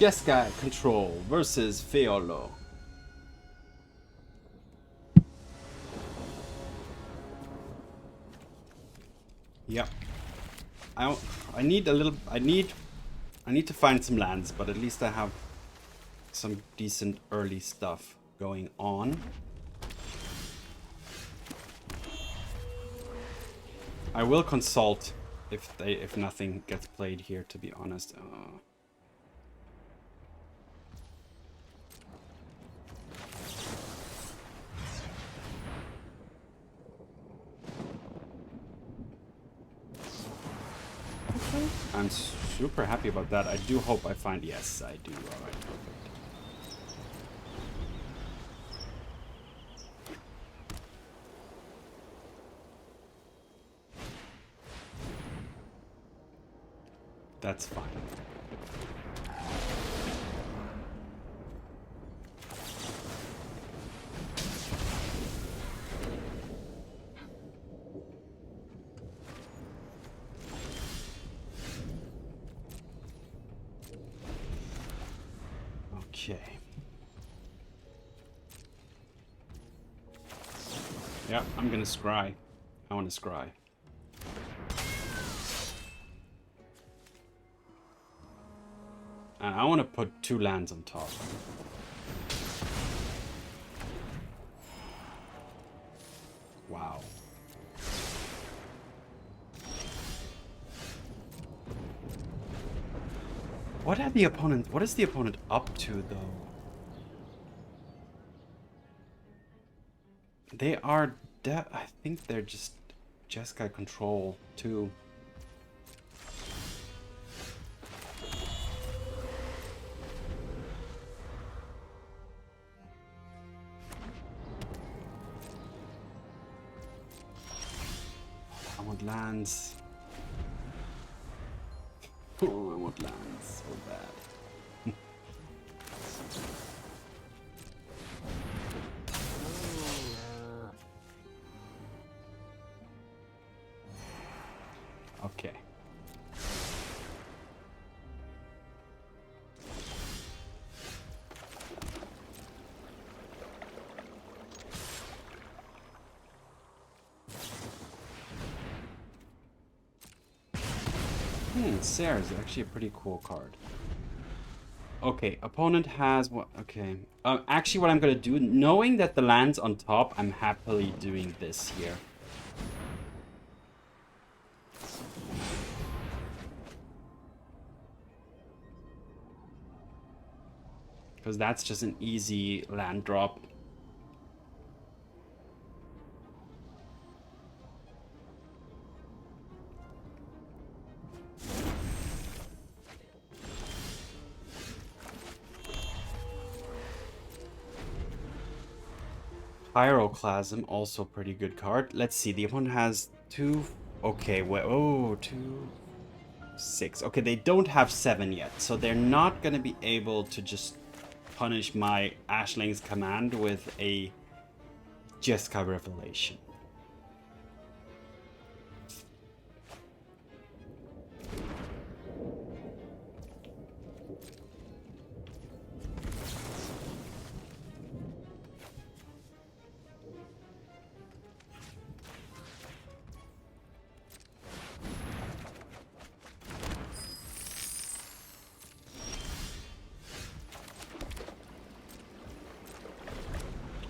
Jeskai Control versus Feolo. Yep. I need to find some lands, but at least I have some decent early stuff going on. I will consult if nothing gets played here, to be honest. I'm super happy about that. I do hope I find... Yes, I do. Alright, perfect. That's fine. Okay. Yeah, I'm gonna scry. I want to scry. And I want to put 2 lands on top. Wow. What is the opponent up to, though? They are I think they're just Jeskai Control too. I want lands. Oh, I want lands so bad. Okay. Sarah is actually a pretty cool card. Okay, opponent has what? Okay. Actually, what I'm gonna do, knowing that the land's on top, I'm happily doing this here. Because that's just an easy land drop. Pyroclasm, also pretty good card. Let's see, the opponent has 2... Okay, well, oh, 2... 6. Okay, they don't have 7 yet, so they're not going to be able to just punish my Ashling's command with a Jeskai Revelation.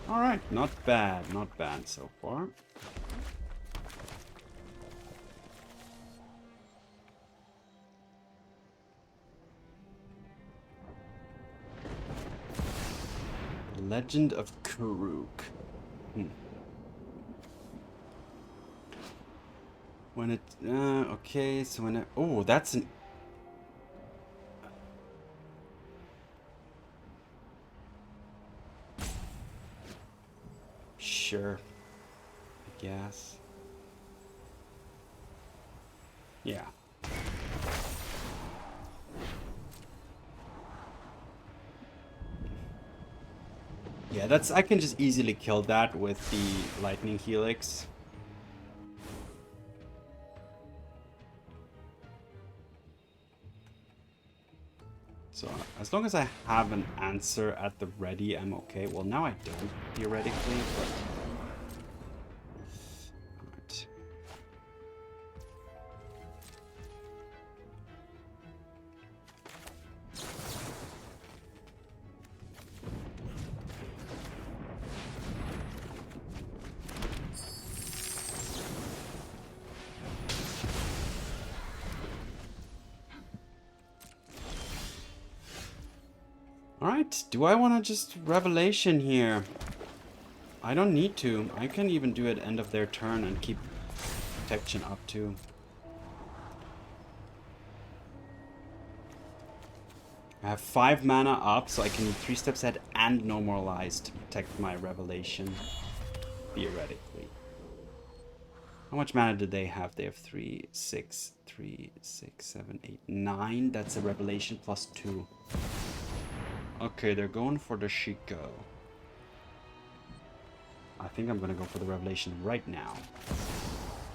Alright, not bad so far. Legend of Karuk. When it... okay, so when it... Oh, that's an... Sure. I guess. Yeah. Yeah, that's... I can just easily kill that with the Lightning Helix. So As long as I have an answer at the ready, I'm okay. Well, now I don't, theoretically, but... Alright. Alright, do I want to just Revelation here? I don't need to. I can even do it end of their turn and keep protection up too. I have 5 mana up, so I can 3 steps ahead and normalize to protect my Revelation, theoretically. How much mana do they have? They have 3, 6, 3, 6, 7, 8, 9. That's a Revelation plus 2. Okay, they're going for the Shiko. I think I'm gonna go for the Revelation right now.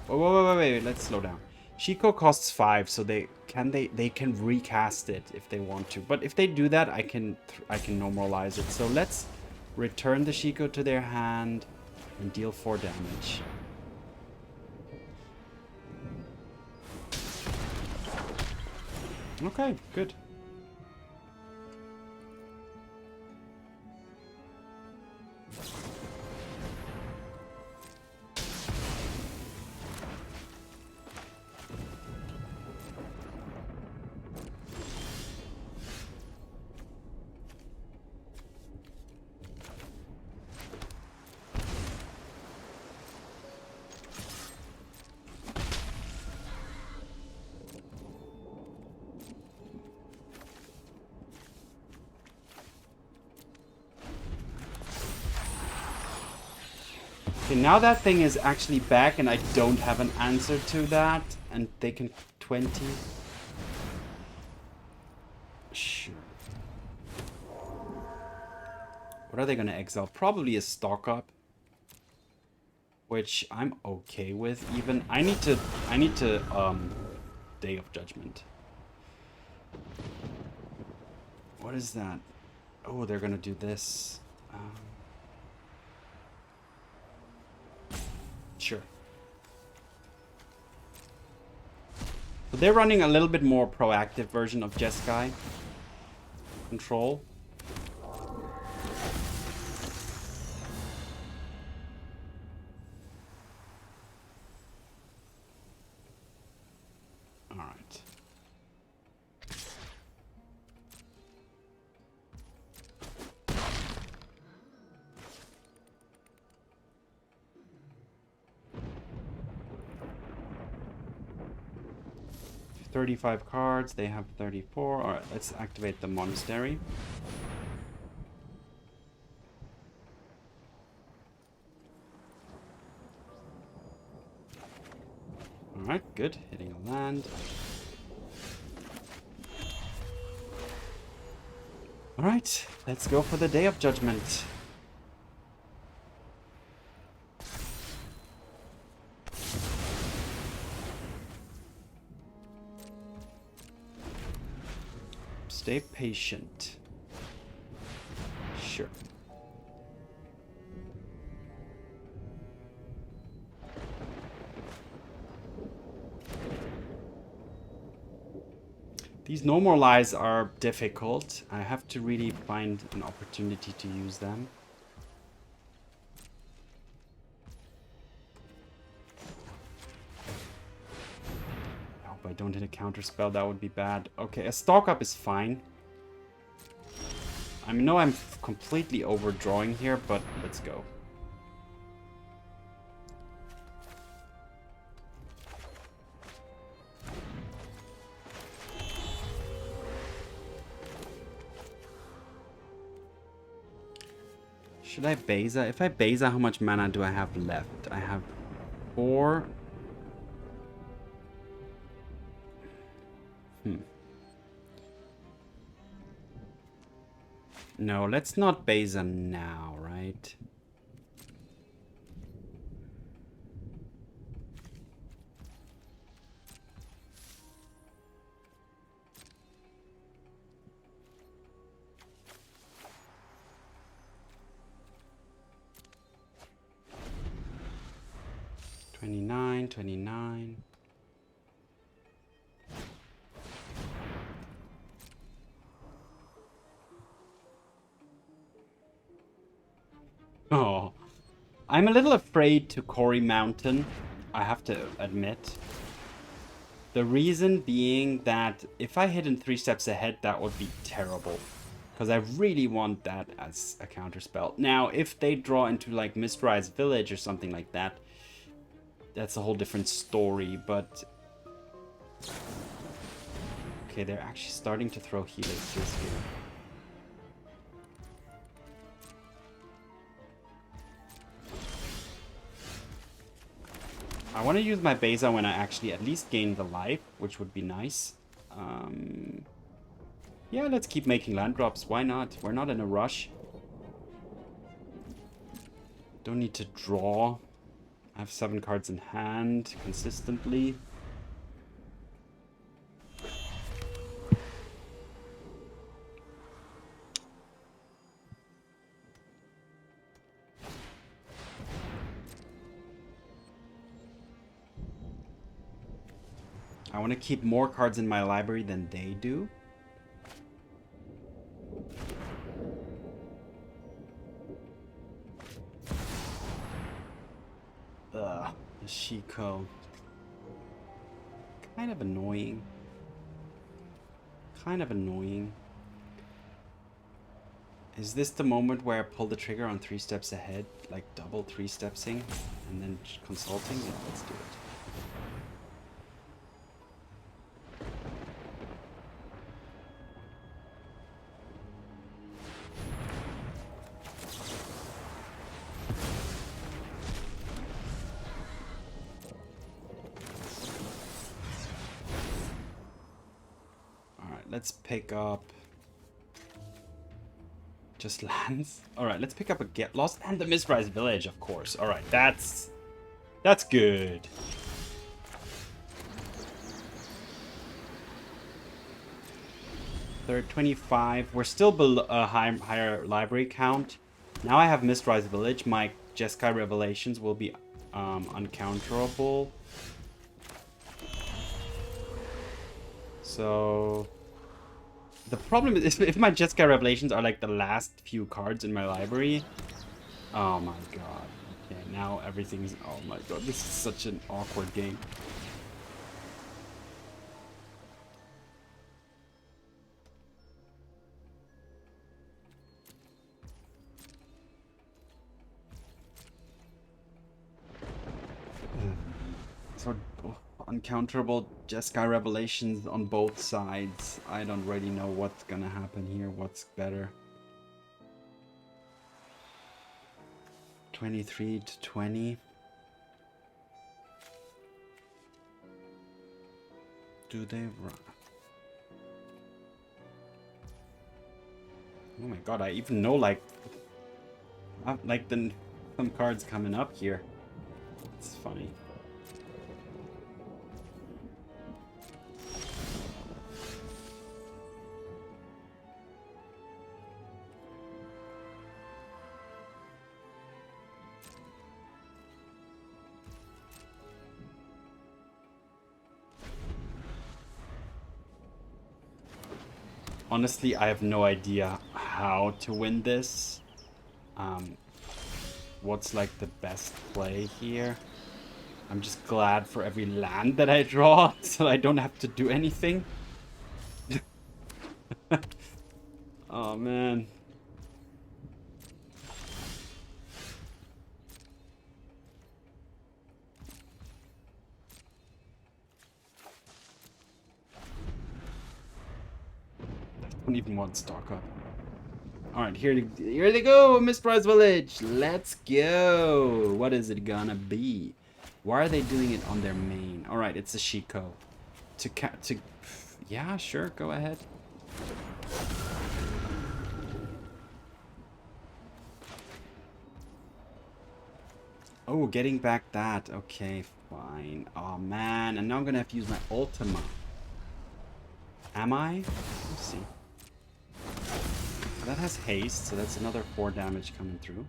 Wait, let's slow down. Shiko costs 5, so they can recast it if they want to. But if they do that, I can normalize it. So let's return the Shiko to their hand and deal 4 damage. Okay, good. Okay, now that thing is actually back and I don't have an answer to that, and they can 20. Sure. What are they gonna exile? Probably a stock up, which I'm okay with. Even I need to Day of Judgment. What is that? Oh, they're gonna do this. Sure. So they're running a little bit more proactive version of Jeskai control. All right. $35 cards, they have 34. All right, let's activate the Monastery. All right, good, hitting a land. All right, let's go for the Day of Judgment. Stay patient. Sure. These normalize are difficult. I have to really find an opportunity to use them. I don't hit a counter spell, that would be bad. Okay, a stock up is fine. I know I'm completely overdrawing here, but let's go. Should I Beza? If I Beza, how much mana do I have left? I have 4. No, let's not Beza now, right? 29, 29. Oh, I'm a little afraid to Cori Mountain, I have to admit. The reason being that if I hit in 3 steps ahead, that would be terrible. Because I really want that as a counterspell. Now, if they draw into like Mistrise Village or something like that, that's a whole different story, but... Okay, they're actually starting to throw helixes here. I want to use my Beza when I actually at least gain the life, which would be nice. Yeah, let's keep making land drops. Why not? We're not in a rush. Don't need to draw. I have 7 cards in hand consistently. I want to keep more cards in my library than they do. Ugh, the Shiko. Kind of annoying. Kind of annoying. Is this the moment where I pull the trigger on 3 steps ahead? Like double 3-stepsing and then consulting? Yeah, let's do it. Let's pick up just lands. All right, let's pick up a Get Lost and the Mistrise Village, of course. All right, that's good. Third 25. We're still below a higher library count. Now I have Mistrise Village. My Jeskai Revelations will be uncounterable. So the problem is if my Jeskai Revelations are like the last few cards in my library. Oh my god. Okay, now everything's... Oh my god, this is such an awkward game. So uncounterable Jeskai Revelations on both sides. I don't really know what's gonna happen here. What's better? 23 to 20. Do they run? Oh my god, I even know like some cards coming up here. It's funny. Honestly, I have no idea how to win this. What's like the best play here? I'm just glad for every land that I draw, so I don't have to do anything. Oh man. I don't even want stock up. Alright, here they go! Mistrise Village! Let's go! What is it gonna be? Why are they doing it on their main? Alright, it's a Shiko. Yeah, sure, go ahead. Oh, getting back that. Okay, fine. Oh man, and now I'm gonna have to use my Ultima. Am I? Let's see. That has haste, so that's another 4 damage coming through.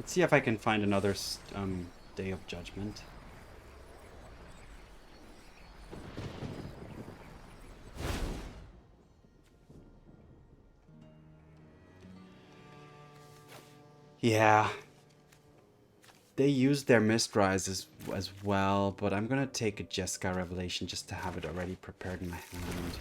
Let's see if I can find another Day of Judgment. Yeah. They use their Mistrise as well, but I'm gonna take a Jeskai Revelation just to have it already prepared in my hand.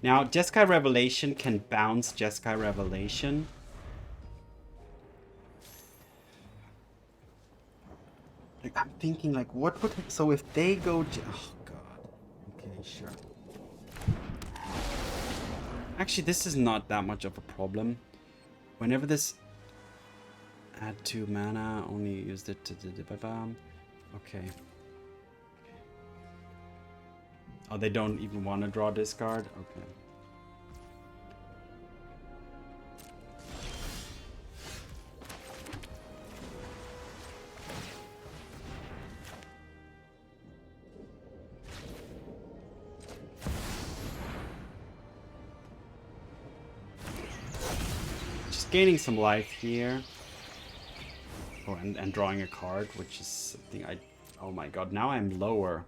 Now, Jeskai Revelation can bounce Jeskai Revelation. Like, I'm thinking, like, what would... So if they go... Oh, God. Okay, sure. Actually, this is not that much of a problem. Whenever this... Add 2 mana, only used it to... Okay. Oh, they don't even want to draw this card? Okay. Just gaining some life here. Oh, and drawing a card, which is something I... Oh my god, now I'm lower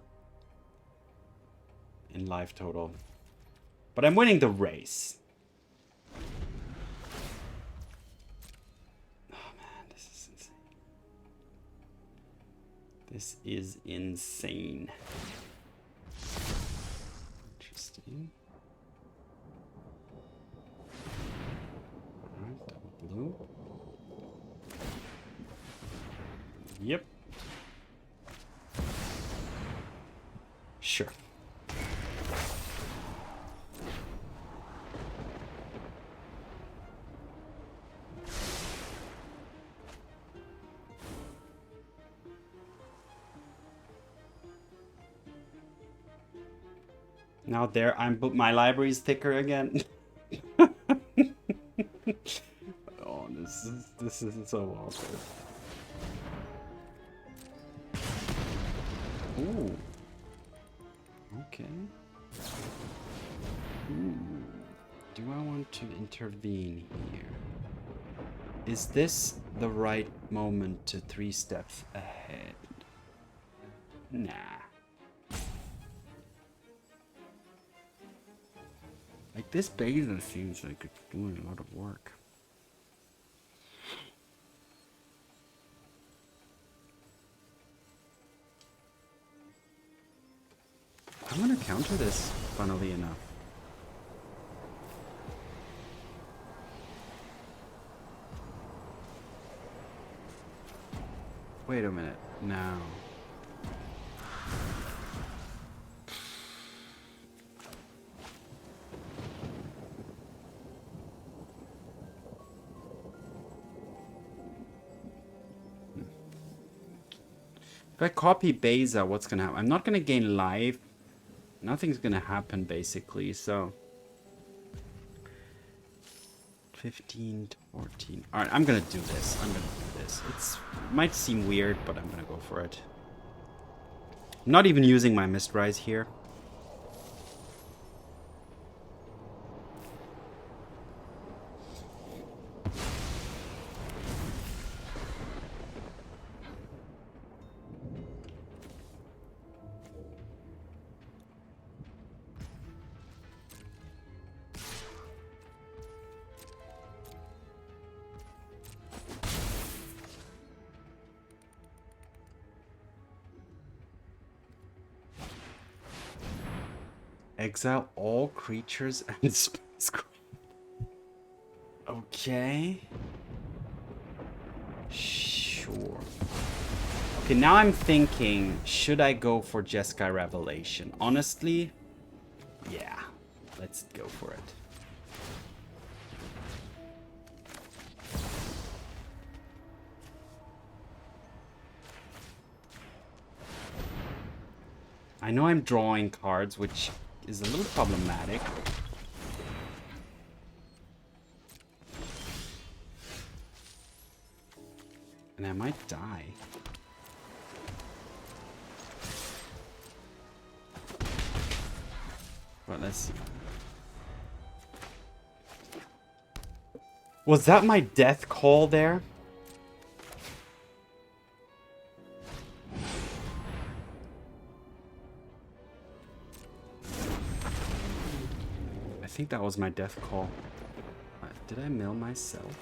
in life total. But I'm winning the race. Oh man, this is insane. This is insane. Interesting. Alright, double blue. Yep. Sure. Now there, my library is thicker again. Oh, this is so awkward. Ooh. Okay. Ooh. Do I want to intervene here? Is this the right moment to 3 steps ahead? Nah. Like, this Beza seems like it's doing a lot of work. I'm gonna counter this, funnily enough. Wait a minute. Now. If I copy Beza, what's gonna happen? I'm not gonna gain life. Nothing's gonna happen, basically, so... 15 to 14. Alright, I'm gonna do this. I'm gonna do this. It might seem weird, but I'm gonna go for it. I'm not even using my Mistrise here. Exile all creatures and space. Okay. Sure. Okay, now I'm thinking, should I go for Jeskai Revelation? Honestly, yeah. Let's go for it. I I know I'm drawing cards, which is a little problematic. And I might die. But let's see. Was that my death call there? I think that was my death call. Did I mill myself?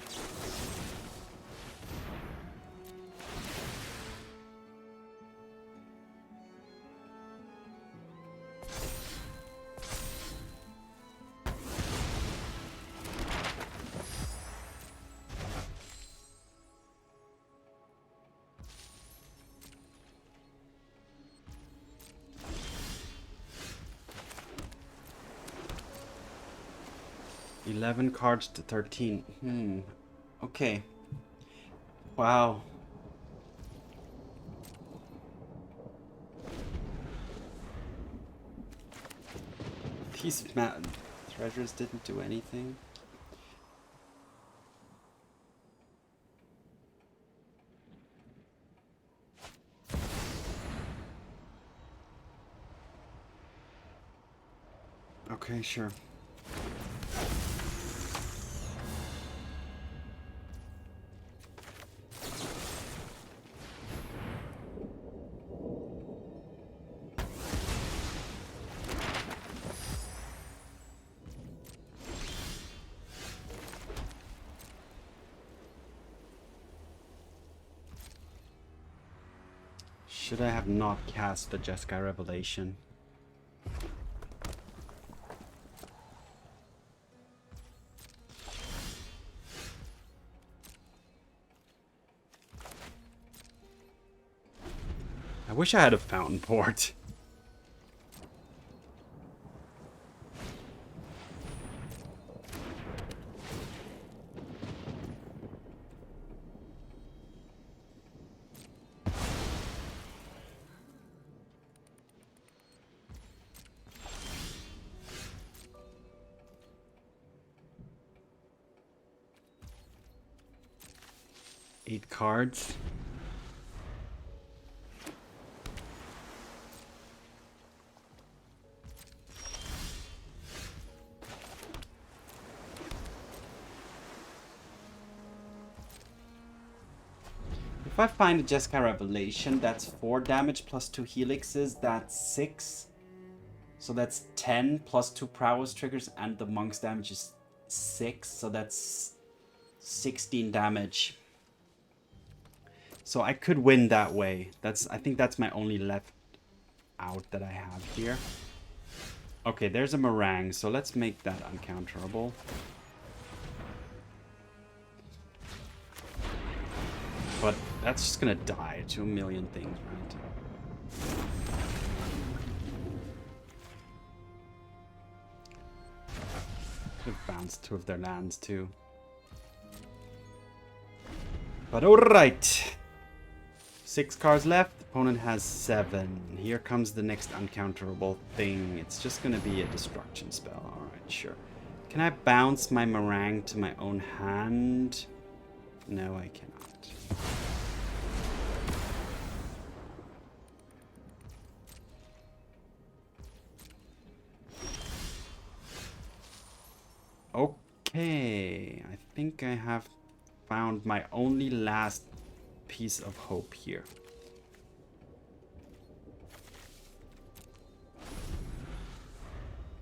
11 cards to 13. Okay. Wow. These treasures didn't do anything. Okay, sure. Should I have not cast the Jeskai Revelation? I wish I had a fountain port. Eight cards. If I find a Jeskai Revelation, that's 4 damage plus 2 helixes, that's 6. So that's 10 plus 2 prowess triggers, and the monk's damage is 6, so that's 16 damage. So I could win that way. I think that's my only left out that I have here. Okay, there's a Marang, so let's make that uncounterable. But that's just gonna die to a million things, right? Could have bounced 2 of their lands too. But alright. 6 cards left. Opponent has 7. Here comes the next uncounterable thing. It's just gonna be a destruction spell. Alright, sure. Can I bounce my Marang to my own hand? No, I cannot. Okay, I think I have found my only last piece of hope here.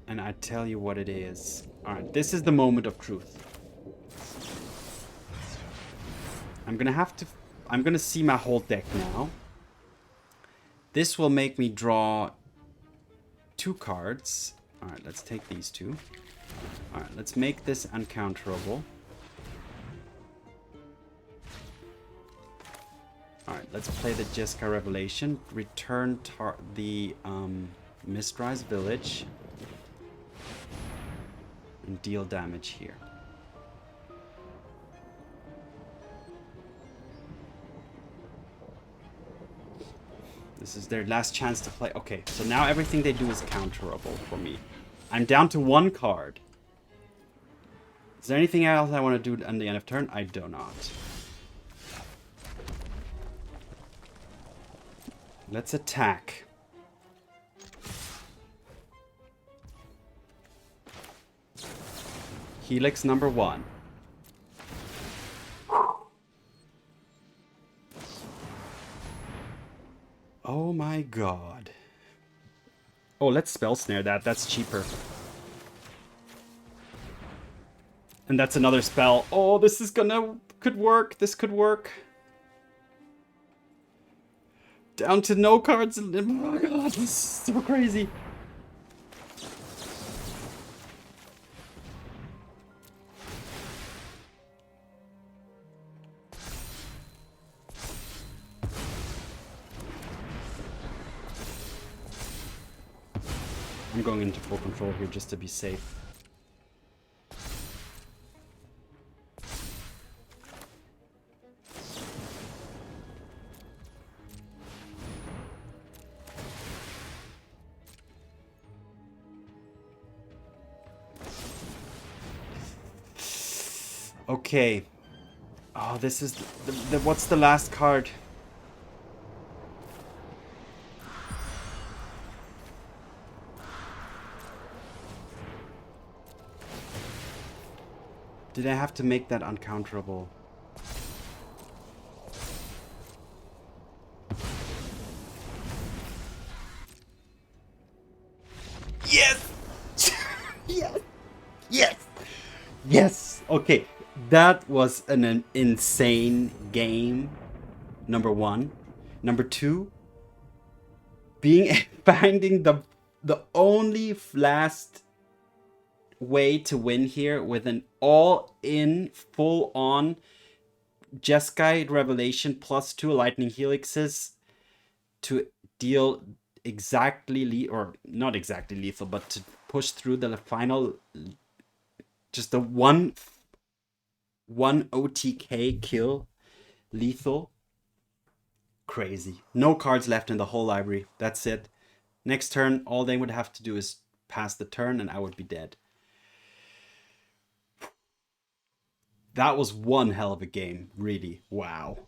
And I tell you what it is. Alright, this is the moment of truth. I'm gonna see my whole deck now. This will make me draw 2 cards. Alright, let's take these 2. Alright, let's make this uncounterable. Alright, let's play the Jeskai Revelation. Return the Mistrise Village. And deal damage here. This is their last chance to play. Okay, so now everything they do is counterable for me. I'm down to 1 card. Is there anything else I want to do on the end of turn? I do not. Let's attack. Helix number 1. Oh my god. Oh, let's Spell Snare that. That's cheaper. And that's another spell. Oh, this is could work. This could work. Down to no cards. Oh my god, this is so crazy. I'm going into full control here just to be safe. Okay. Oh, this is what's the last card? Did I have to make that uncounterable? Yes! Yes! Yes! Yes! Okay, that was an insane game. Number 1. Number 2, finding the only last way to win here with an all-in, full-on Jeskai Revelation +2 Lightning Helixes to deal exactly, or not exactly lethal, but to push through the final, just the one OTK kill lethal. Crazy. No cards left in the whole library. That's it. Next turn, all they would have to do is pass the turn and I would be dead. That was one hell of a game, really. Wow.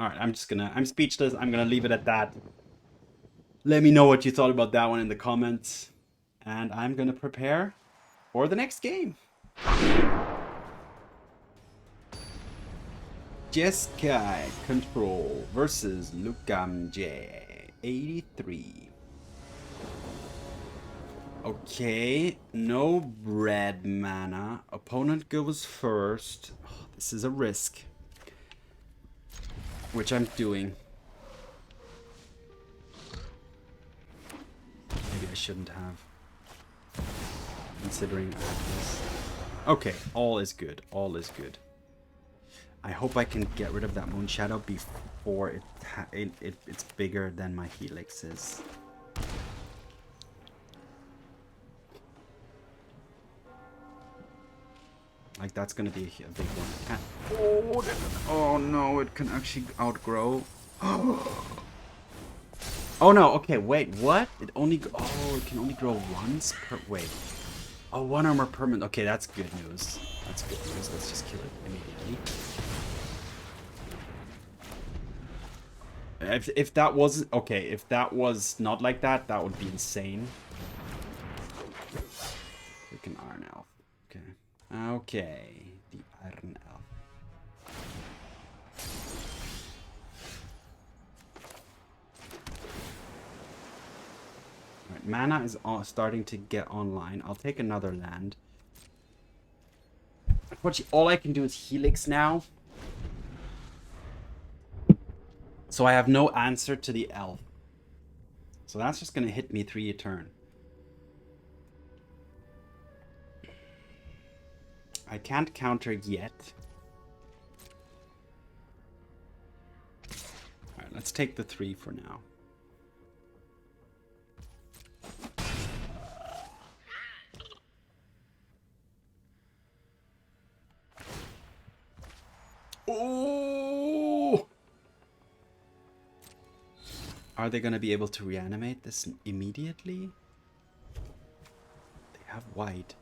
Alright, I'm speechless. I'm gonna leave it at that. Let me know what you thought about that one in the comments. And I'm gonna prepare for the next game. Jeskai Control versus Lukam J 83. Okay, no red mana. Opponent goes first. Oh, this is a risk, which I'm doing. Maybe I shouldn't have, considering I have this. Okay, all is good. All is good. I hope I can get rid of that Moon Shadow before it's bigger than my Helix is. Like, that's gonna be a big one. Oh no, it can actually outgrow. Oh no, okay, wait, what? It can only grow once per, wait. Oh, 1 armor per minute. Okay, that's good news. That's good news. Let's just kill it immediately. If that wasn't, okay, if that was not like that, that would be insane. Freaking Iron Elf. Okay. Okay, the Iron Elf. Alright, mana is starting to get online. I'll take another land. Unfortunately, all I can do is Helix now. So I have no answer to the Elf. So that's just going to hit me 3 a turn. I can't counter yet. Alright, let's take the 3 for now. Oh! Are they going to be able to reanimate this immediately? They have white.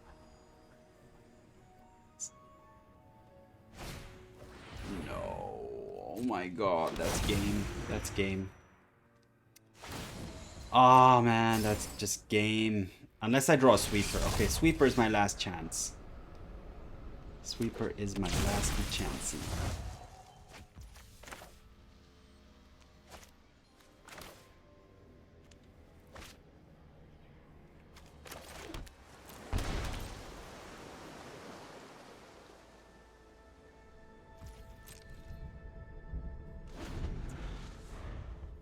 No. Oh my god, that's game. That's game. Oh man, that's just game. Unless I draw a sweeper. Okay, sweeper is my last chance. Sweeper is my last chance.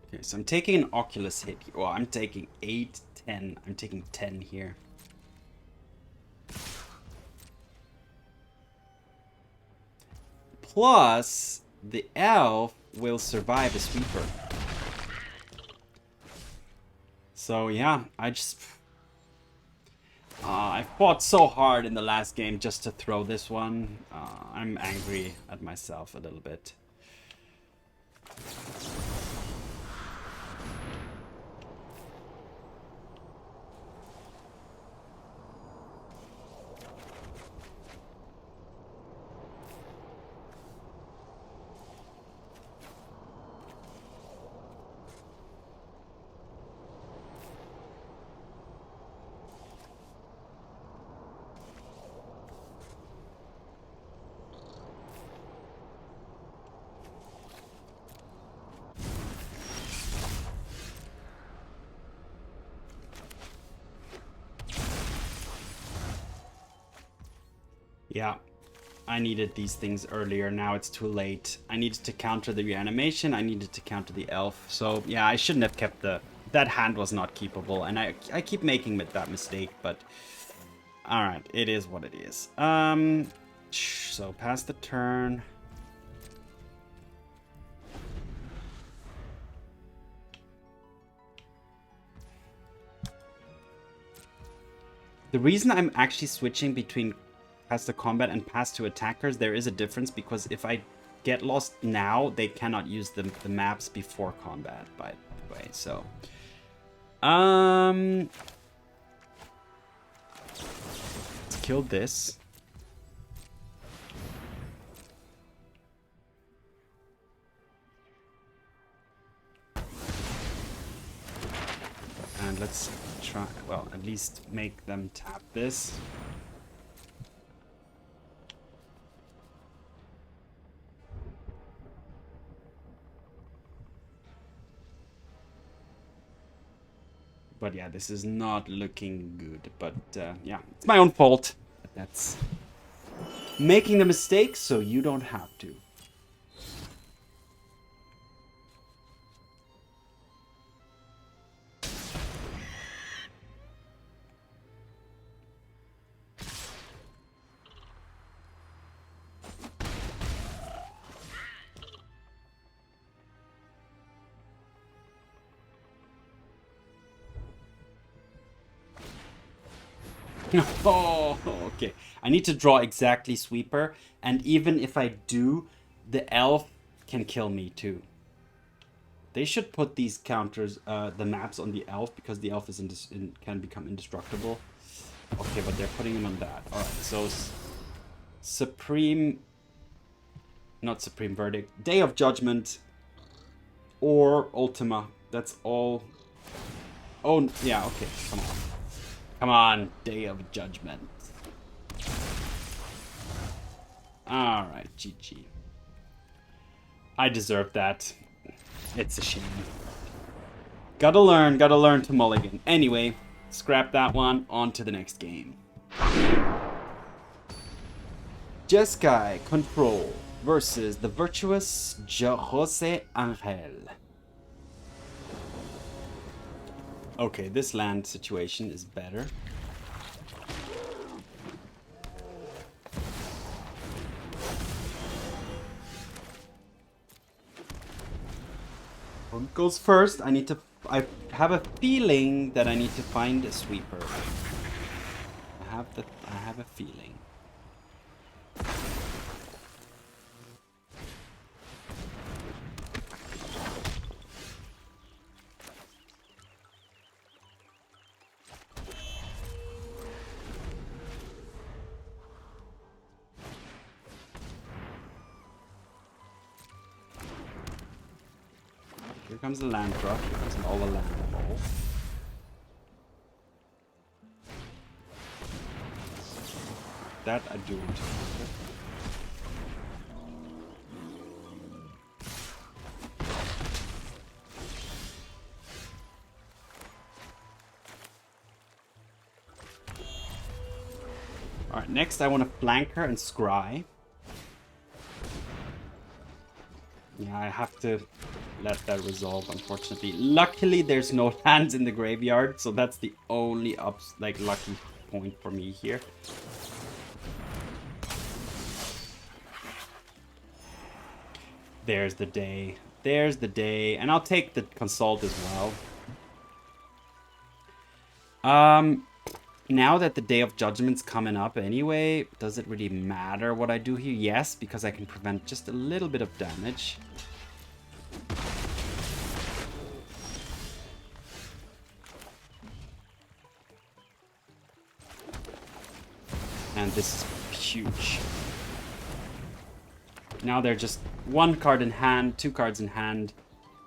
Okay, so I'm taking an Oculus hit here. Well, I'm taking 8, 10. I'm taking 10 here. Plus, the elf will survive a sweeper. So yeah, I just... I fought so hard in the last game just to throw this one. I'm angry at myself a little bit. Yeah, I needed these things earlier. Now it's too late. I needed to counter the reanimation. I needed to counter the elf. So yeah, I shouldn't have kept the... That hand was not keepable. And I keep making that mistake, but... Alright, it is what it is. So pass the turn. The reason I'm actually switching between pass the combat and pass to attackers, there is a difference, because if I get lost now, they cannot use the maps before combat, by the way. So let's kill this. And let's try, well, at least make them tap this. But yeah, this is not looking good. But yeah, it's my own fault. That's making the mistake so you don't have to. Oh, okay. I need to draw exactly sweeper, and even if I do, the elf can kill me too. They should put these counters, the maps on the elf, because the elf is can become indestructible. Okay, but they're putting him on that. All right, so Supreme, not Supreme Verdict, Day of Judgment, or Ultima. That's all. Oh yeah, okay. Come on. Come on, Day of Judgment. Alright, GG. I deserve that. It's a shame. Gotta learn to mulligan. Anyway, scrap that one, on to the next game. Jeskai Control versus the virtuous Jose Angel. Okay, this land situation is better. What goes first? I have a feeling that I need to find a sweeper. I have a feeling. comes the land drop. Here comes all the land ball. That I do want to counter. Alright, next I want to flank her and scry. Yeah, I have to let that resolve, unfortunately. Luckily, there's no lands in the graveyard, so that's the only lucky point for me here. There's the day. There's the day. And I'll take the consult as well. Now that the Day of Judgment's coming up anyway, does it really matter what I do here? Yes, because I can prevent just a little bit of damage. And this is huge. Now they're just 1 card in hand, 2 cards in hand.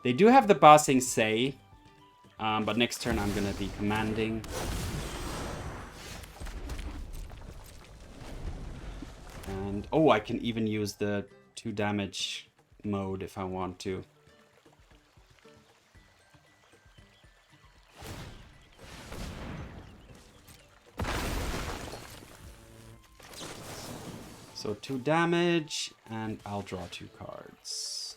They do have the Bossing Say, but next turn I'm going to be commanding. And, oh, I can even use the 2 damage mode if I want to. So 2 damage, and I'll draw 2 cards.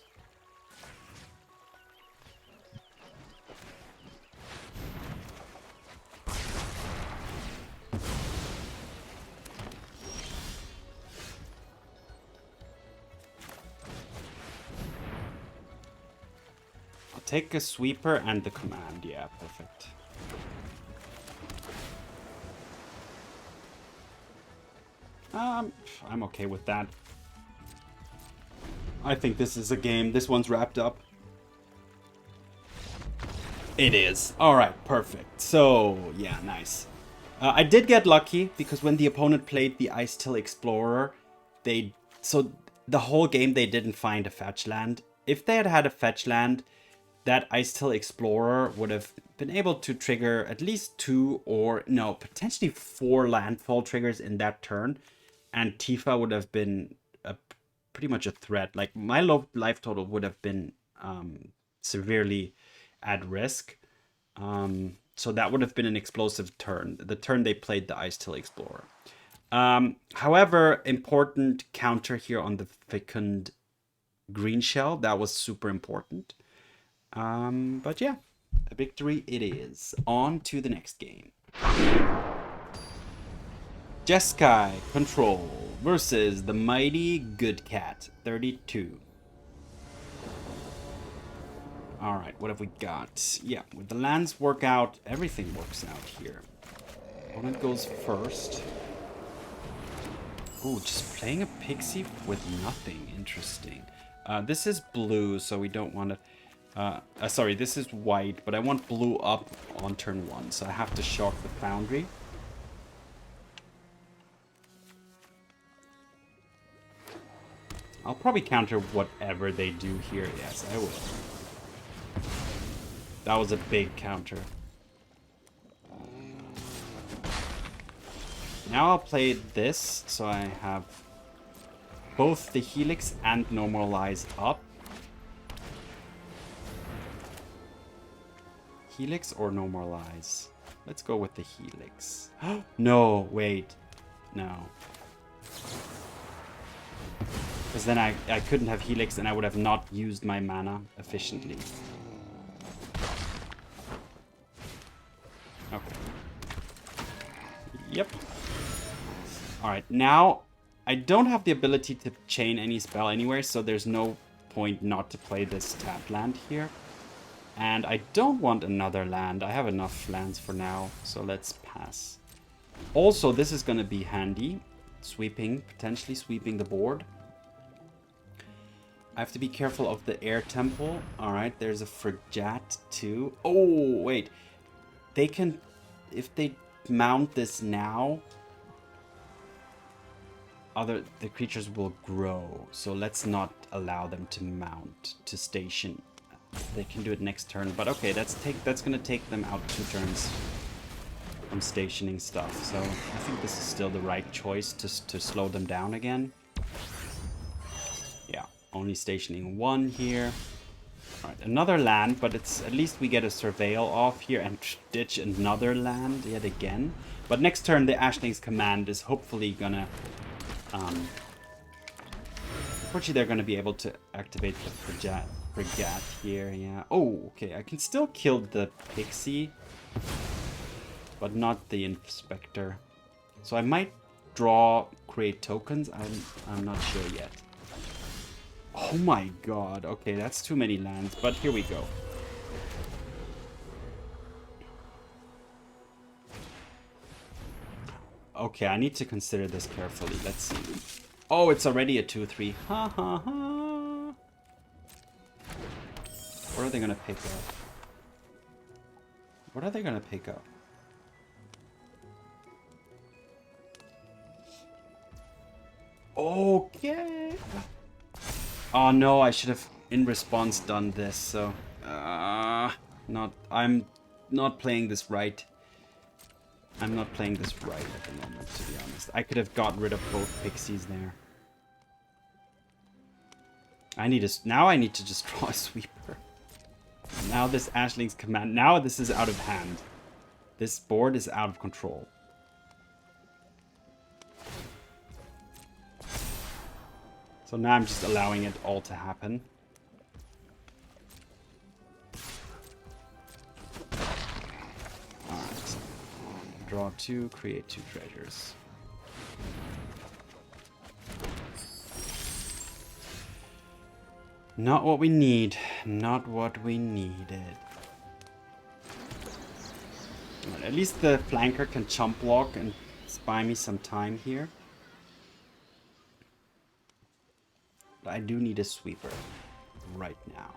I'll take a sweeper and the command. Yeah, perfect. I'm okay with that. I think this is a game. This one's wrapped up. It is. Alright, perfect. So, yeah, nice. I did get lucky, because when the opponent played the Ice-Till Explorer, so the whole game they didn't find a fetch land. If they had had a fetch land, that Ice-Till Explorer would have been able to trigger at least 2 or, no, potentially 4 landfall triggers in that turn. And Tifa would have been pretty much a threat. Like, my low life total would have been severely at risk. So that would have been an explosive turn. The turn they played the Ice-Till Explorer. However, important counter here on the Fecund Green Shell. That was super important. But yeah, a victory it is. On to the next game. Jeskai Control versus the Mighty Good Cat 32. Alright, what have we got? Yeah, with the lands work out, everything works out here. Opponent goes first. Ooh, just playing a Pixie with nothing. Interesting. This is blue, so we don't want to... sorry, this is white, but I want blue up on turn 1, so I have to shock the Foundry. I'll probably counter whatever they do here. Yes, I will. That was a big counter. Now I'll play this, so I have both the Helix and Normalize up. Helix or Normalize? Let's go with the Helix. No, wait. No. Because then I couldn't have Helix and I would have not used my mana efficiently. Okay. Yep. Alright, now I don't have the ability to chain any spell anywhere, so there's no point not to play this tap land here. And I don't want another land. I have enough lands for now, so let's pass. Also, this is going to be handy. Potentially sweeping the board. I have to be careful of the air temple. Alright, there's a Frigate too. Oh, wait. They can... If they mount this now... the creatures will grow. So let's not allow them to mount, to station They can do it next turn, but okay, that's gonna take them out 2 turns from stationing stuff. So I think this is still the right choice to slow them down again. Yeah, only stationing 1 here. Alright, another land, but it's at least we get a surveil off here and ditch another land yet again. But next turn, the Ashling's command is hopefully gonna... unfortunately, they're gonna be able to activate the Frigate here, yeah. Oh, okay, I can still kill the Pixie, but not the Inspector. So I might create tokens, I'm not sure yet. Oh my god, okay, that's too many lands, but here we go. Okay, I need to consider this carefully, let's see. Oh, it's already a 2-3. Ha ha ha. What are they gonna pick up? What are they gonna pick up? Okay. Oh no, I should have in response done this, so I'm not playing this right. I'm not playing this right at the moment, to be honest. I could have got rid of both Pixies there. Now I need to just draw a sweeper. Now this Ashling's command, now this is out of hand. This board is out of control. So now I'm just allowing it all to happen. Alright. Draw 2, create 2 treasures. Not what we need. Not what we needed. Right, at least the flanker can chump block and buy me some time here. But I do need a sweeper right now.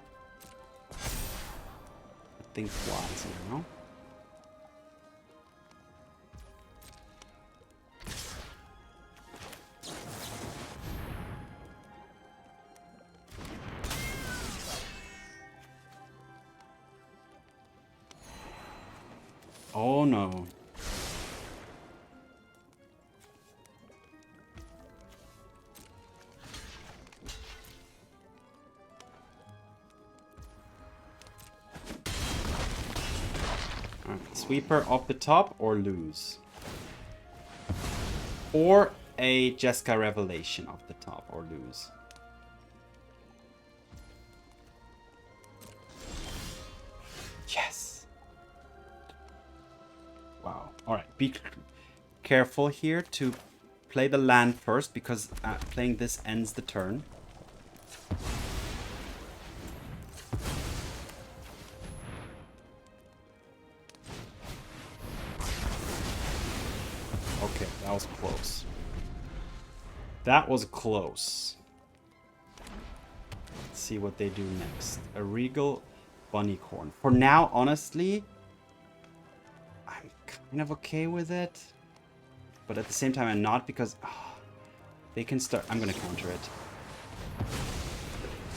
I think twice now. Oh no. Sweeper off the top or lose. Or a Jeskai Revelation off the top or lose. Yes! Wow. Alright, be careful here to play the land first because playing this ends the turn. Okay, that was close. That was close. Let's see what they do next. A Regal Bunnycorn. For now, honestly, I'm kind of okay with it. But at the same time, I'm not because they can start... I'm going to counter it.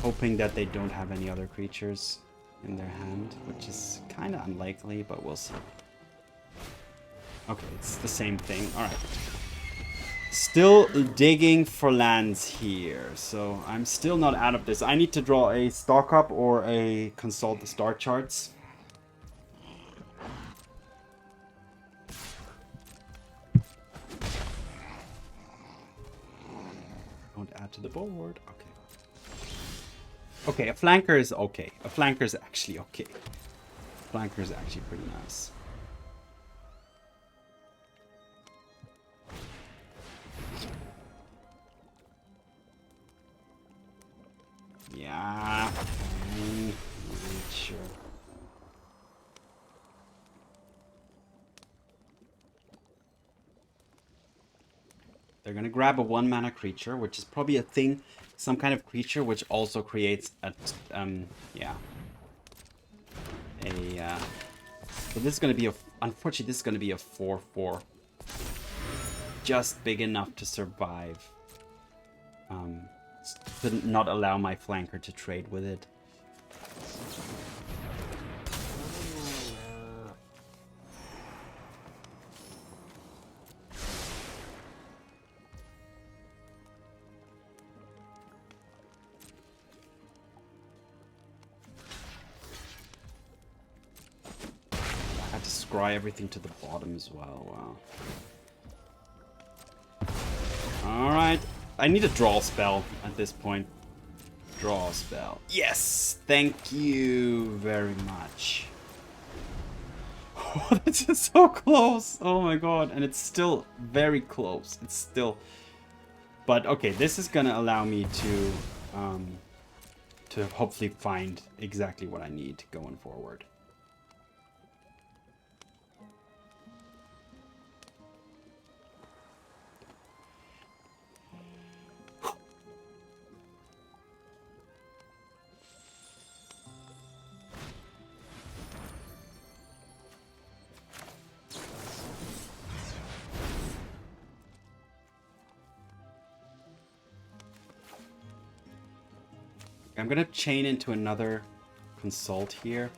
Hoping that they don't have any other creatures in their hand, which is kind of unlikely, but we'll see. Okay, it's the same thing. All right. Still digging for lands here, so I'm still not out of this. I need to draw a stock up or a consult the star charts. Don't add to the board. Okay. Okay, a flanker is okay. A flanker is actually okay. Flanker is actually pretty nice. Yeah, sure. They're gonna grab a 1-mana creature, which is probably a thing, some kind of creature which also creates a, yeah. So this is gonna be a, unfortunately, this is gonna be a 4/4. Just big enough to survive. To not allow my flanker to trade with it. to scry everything to the bottom as well. Wow. Alright. I need a draw spell at this point. Draw spell. Yes! Thank you very much. Oh, that's just so close. Oh my god. And it's still very close. It's still... But okay, this is gonna allow me to hopefully find exactly what I need going forward. I'm gonna chain into another consult here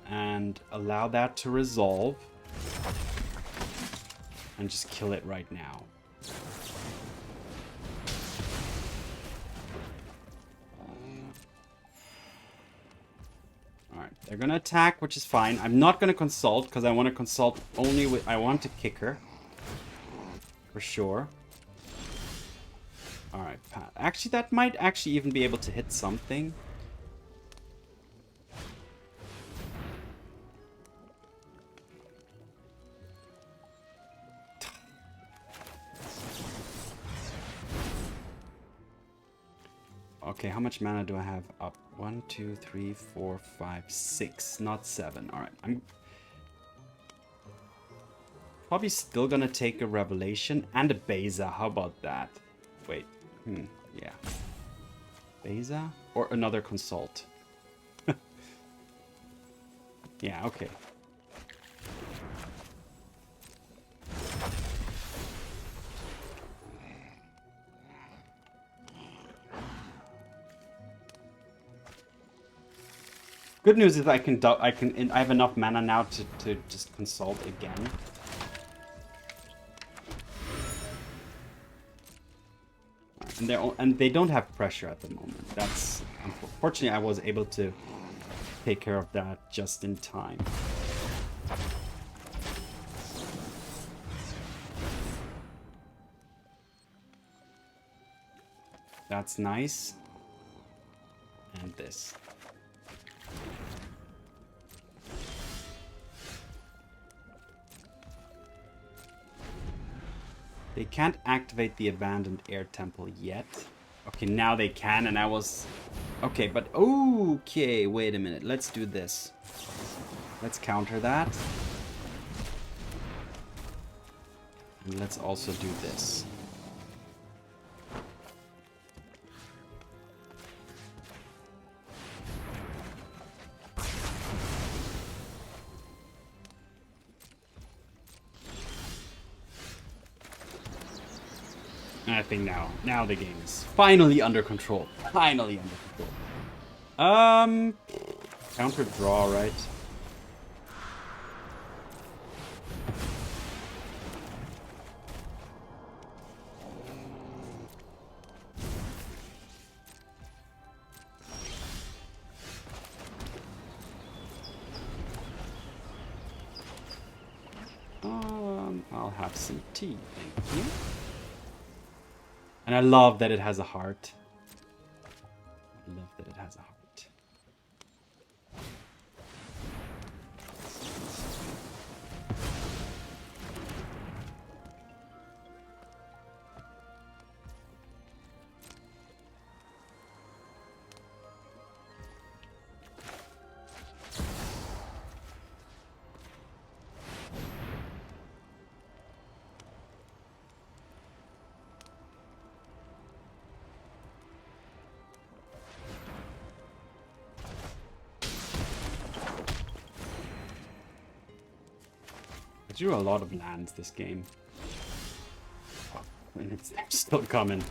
and allow that to resolve and just kill it right now. Alright, they're gonna attack, which is fine. I'm not gonna consult because I want to consult only with... I want to kick her. For sure. Alright, Pat. Actually, that might actually even be able to hit something. Okay, how much mana do I have up? 1, 2, 3, 4, 5, 6. Not 7. Alright, I'm probably still gonna take a Revelation and a Beza. How about that? Wait. Yeah. Beza? Or another Consult. Yeah, okay. Good news is I have enough mana now to just consult again. And they don't have pressure at the moment. That's unfortunately I was able to take care of that just in time. That's nice. And this. They can't activate the abandoned air temple yet. Okay, now they can, and I was... Okay, but... Okay, wait a minute. Let's do this. Let's counter that. And let's also do this. I think now the game is finally under control. Finally under control. Counter draw, right? I'll have some tea, thank you. And I love that it has a heart. I love that it has a heart. I drew a lot of lands this game. And it's still coming.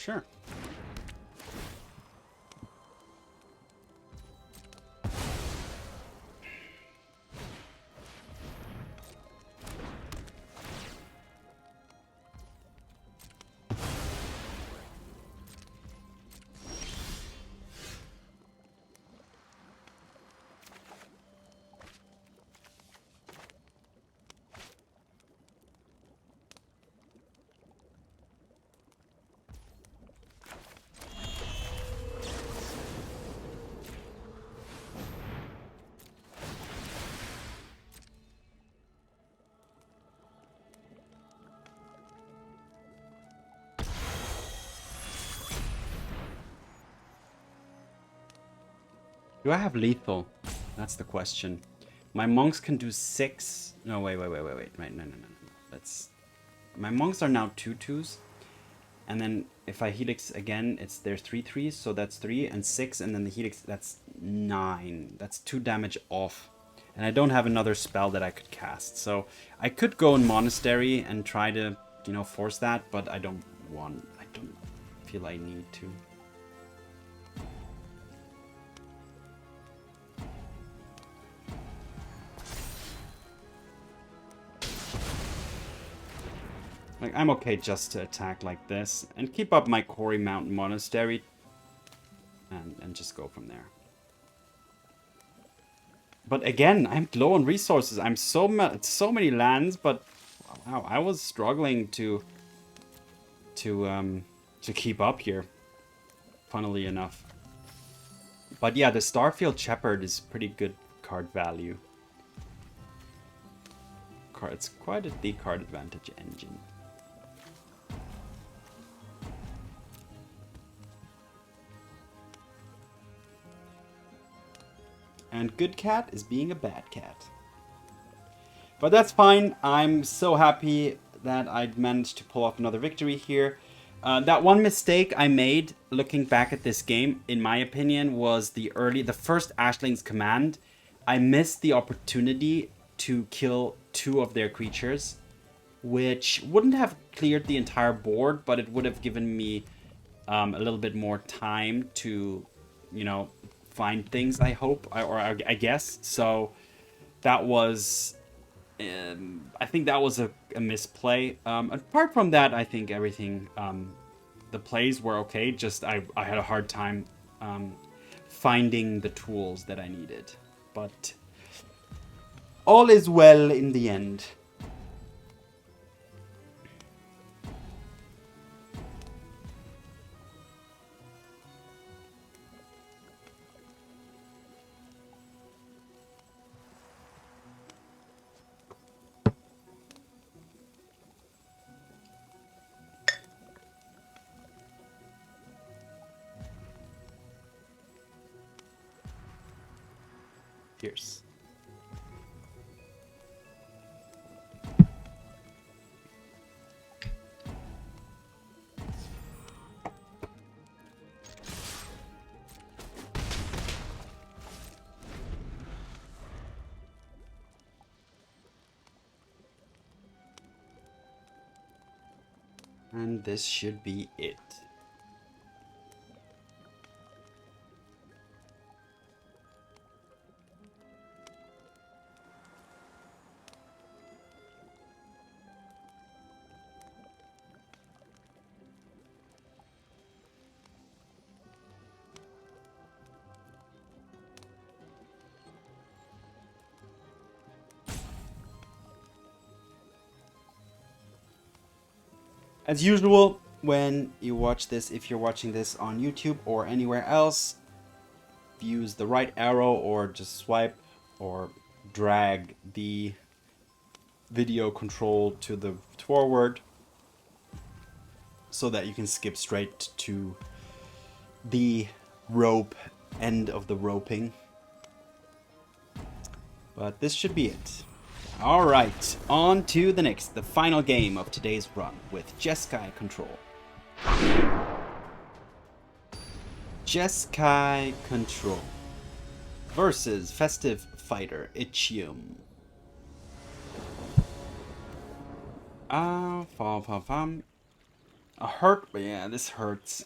sure. Do I have lethal? That's the question. My monks can do 6. No, wait. No. That's... My monks are now 2/2s. And then if I helix again, there's 3/3s, so that's 3 and 6, and then the helix, that's 9. That's 2 damage off. And I don't have another spell that I could cast. So I could go in Monastery and try to, you know, force that, but I don't feel I need to. Like, I'm okay just to attack like this and keep up my Cori Mountain Monastery and just go from there. But again, I'm low on resources. I'm so many lands, but wow, I was struggling to keep up here, funnily enough. But yeah, the Starfield Shepherd is pretty good card value. It's quite the card advantage engine. And good cat is being a bad cat. But that's fine. I'm so happy that I managed to pull off another victory here. That one mistake I made looking back at this game, in my opinion, was the first Ashling's command. I missed the opportunity to kill 2 of their creatures, which wouldn't have cleared the entire board, but it would have given me a little bit more time to, you know, find things, I hope, or I guess. So that was, I think that was a misplay. Apart from that, I think everything, the plays were okay. Just I had a hard time finding the tools that I needed. But all is well in the end. Cheers. And this should be it. As usual, when you watch this, if you're watching this on YouTube or anywhere else, use the right arrow or just swipe or drag the video control to the forward so that you can skip straight to the rope end of the roping. But this should be it. Alright, on to the final game of today's run with Jeskai Control. Jeskai Control versus Festive Fighter Ichium. A hurt, yeah, this hurts.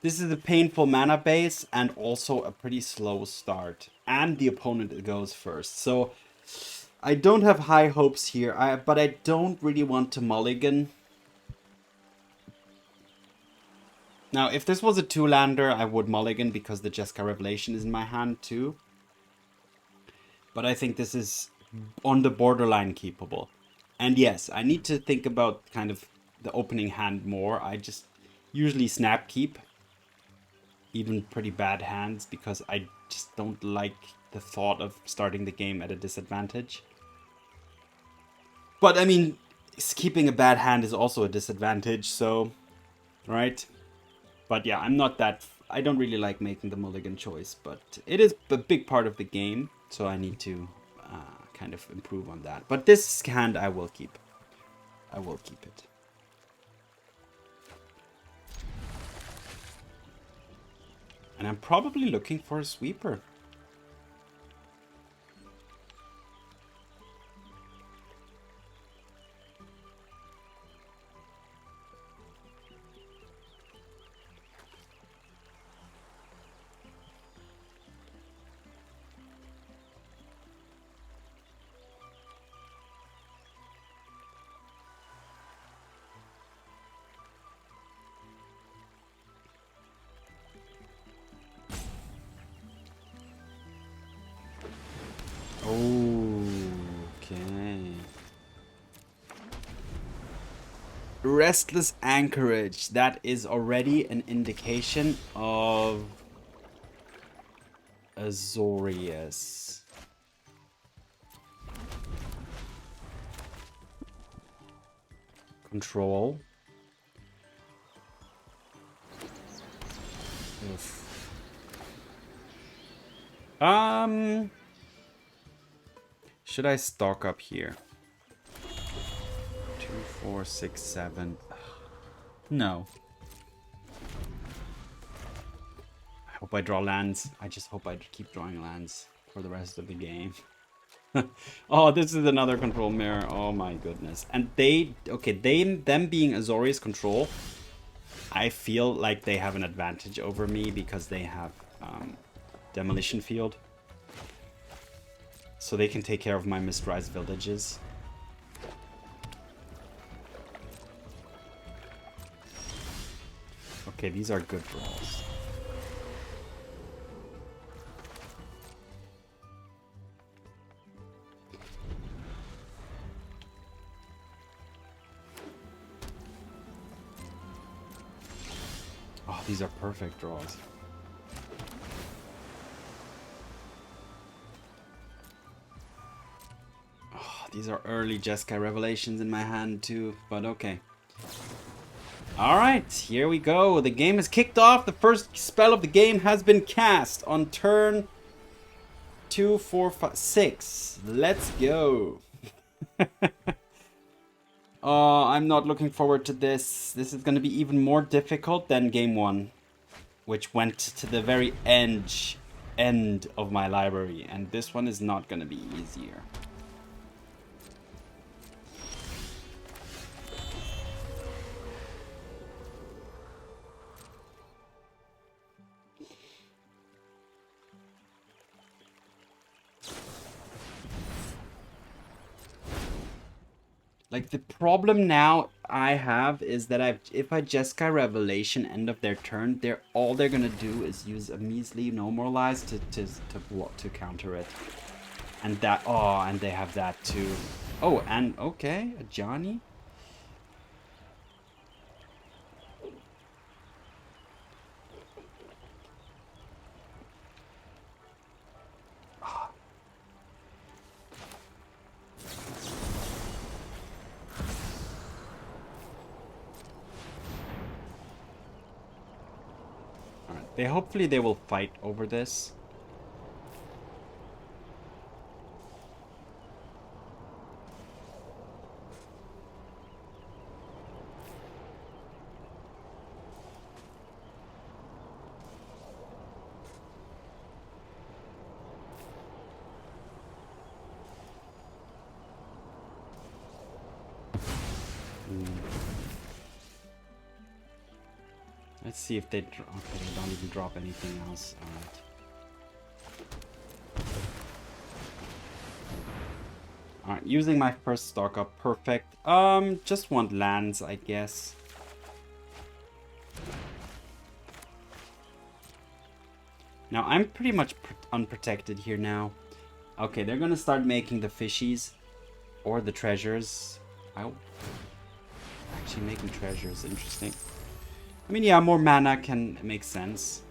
This is a painful mana base and also a pretty slow start. And the opponent goes first. So I don't have high hopes here, but I don't really want to mulligan. Now, if this was a 2-lander, I would mulligan because the Jeskai Revelation is in my hand too. But I think this is on the borderline keepable. And yes, I need to think about kind of the opening hand more. I just usually snap keep. Even pretty bad hands, because I just don't like the thought of starting the game at a disadvantage. But I mean, keeping a bad hand is also a disadvantage, so, right? But yeah, I'm not that, I don't really like making the mulligan choice, but it is a big part of the game, so I need to kind of improve on that. But this hand I will keep. I will keep it. And I'm probably looking for a sweeper. Okay. Restless Anchorage. That is already an indication of Azorius. Control. Oof. Should I stock up here? 2, 4, 6, 7. No. I hope I draw lands. I just hope I keep drawing lands for the rest of the game. Oh, this is another control mirror. Oh my goodness. And them being Azorius control, I feel like they have an advantage over me because they have Demolition Field. So they can take care of my Mistrise Villages. Okay, these are good draws. Oh, these are perfect draws. Oh, these are early Jeskai Revelations in my hand too, but okay. Alright, here we go. The game is kicked off. The first spell of the game has been cast on turn 2, 4, 5, 6. Let's go. Oh, I'm not looking forward to this. This is going to be even more difficult than game 1, which went to the very end of my library. And this one is not going to be easier. Like, the problem now I have is that if I Jeskai Revelation end of their turn, all they're gonna do is use a measly no more lies to counter it. And that, oh, and they have that too. Oh, and okay, a Johnny. Hopefully they will fight over this. Let's see if they... Okay, they don't even drop anything else. Alright. Alright, using my first stock up. Perfect. Just want lands, I guess. Now, I'm pretty much unprotected here now. Okay, they're gonna start making the fishies. Or the treasures. Ow. Actually making treasures, interesting. I mean, yeah, more mana can make sense.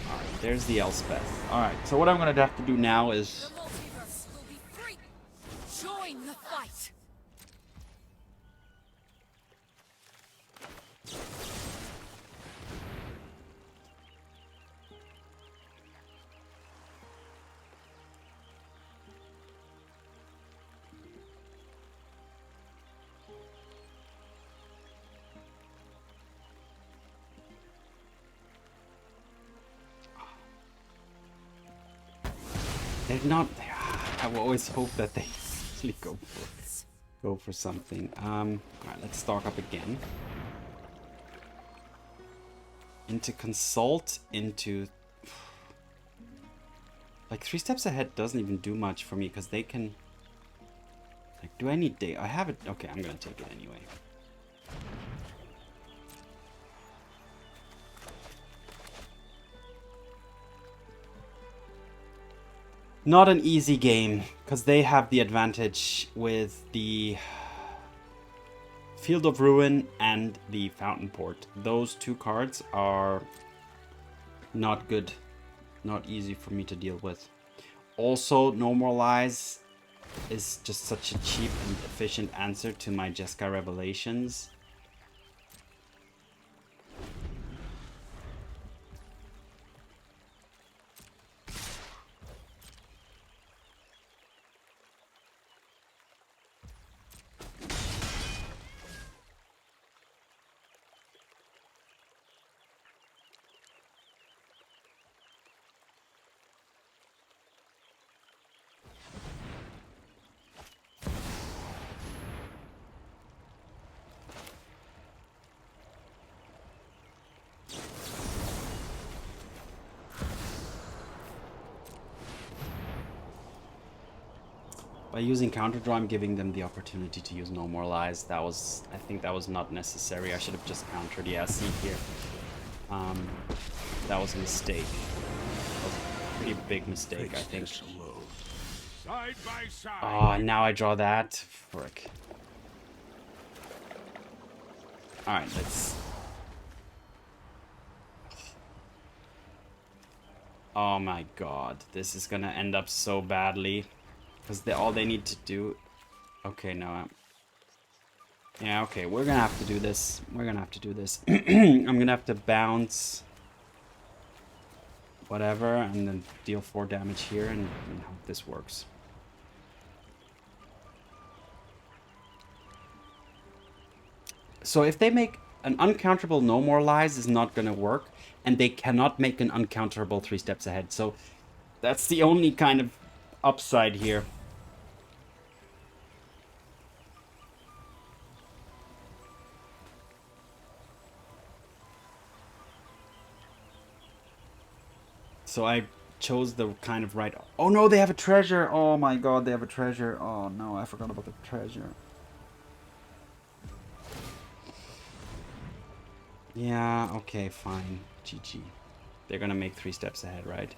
Alright, there's the Elspeth. Alright, so what I'm gonna have to do now is... The multiverse will be free. Join the fight. They're not... I will always hope that they actually go for something. Alright, let's stock up again. Into consult, into... Like, 3 steps ahead doesn't even do much for me, because they can... Like, do I need day? I have it... Okay, I'm gonna take it anyway. Not an easy game, because they have the advantage with the Field of Ruin and the Fountain Port. Those 2 cards are not good. Not easy for me to deal with. Also, Normalize is just such a cheap and efficient answer to my Jeskai Revelations. By using counter draw, I'm giving them the opportunity to use Normalize. That was, I think that was not necessary. I should have just countered. Yeah, see here. That was a mistake. That was a pretty big mistake, I think. Side by side. Oh, and now I draw that. Frick. Alright, let's... Oh my god. This is gonna end up so badly. Because all they need to do... Okay, no. Yeah, okay. We're gonna have to do this. We're gonna have to do this. I'm gonna have to bounce... whatever, and then deal 4 damage here, and hope this works. So if they make an uncounterable No More Lies is not gonna work, and they cannot make an uncounterable 3 steps ahead. So that's the only kind of upside here. So I chose the kind of right... Oh no, they have a treasure! Oh my god, they have a treasure. Oh no, I forgot about the treasure. Yeah, okay, fine. GG. They're gonna make 3 steps ahead, right?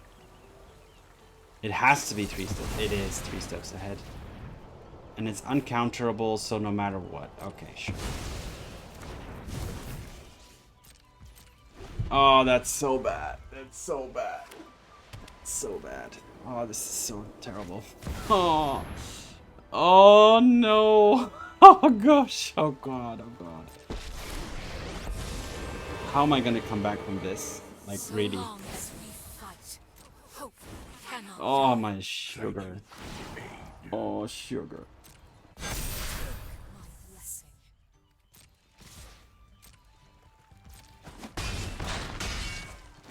It has to be 3 steps. It is 3 steps ahead. And it's uncounterable, so no matter what. Okay, sure. Oh, that's so bad. That's so bad. So bad. Oh, this is so terrible. Oh. Oh, no. Oh, gosh. Oh, God. Oh, God. How am I going to come back from this? Like, really? Oh, my sugar. Oh, sugar.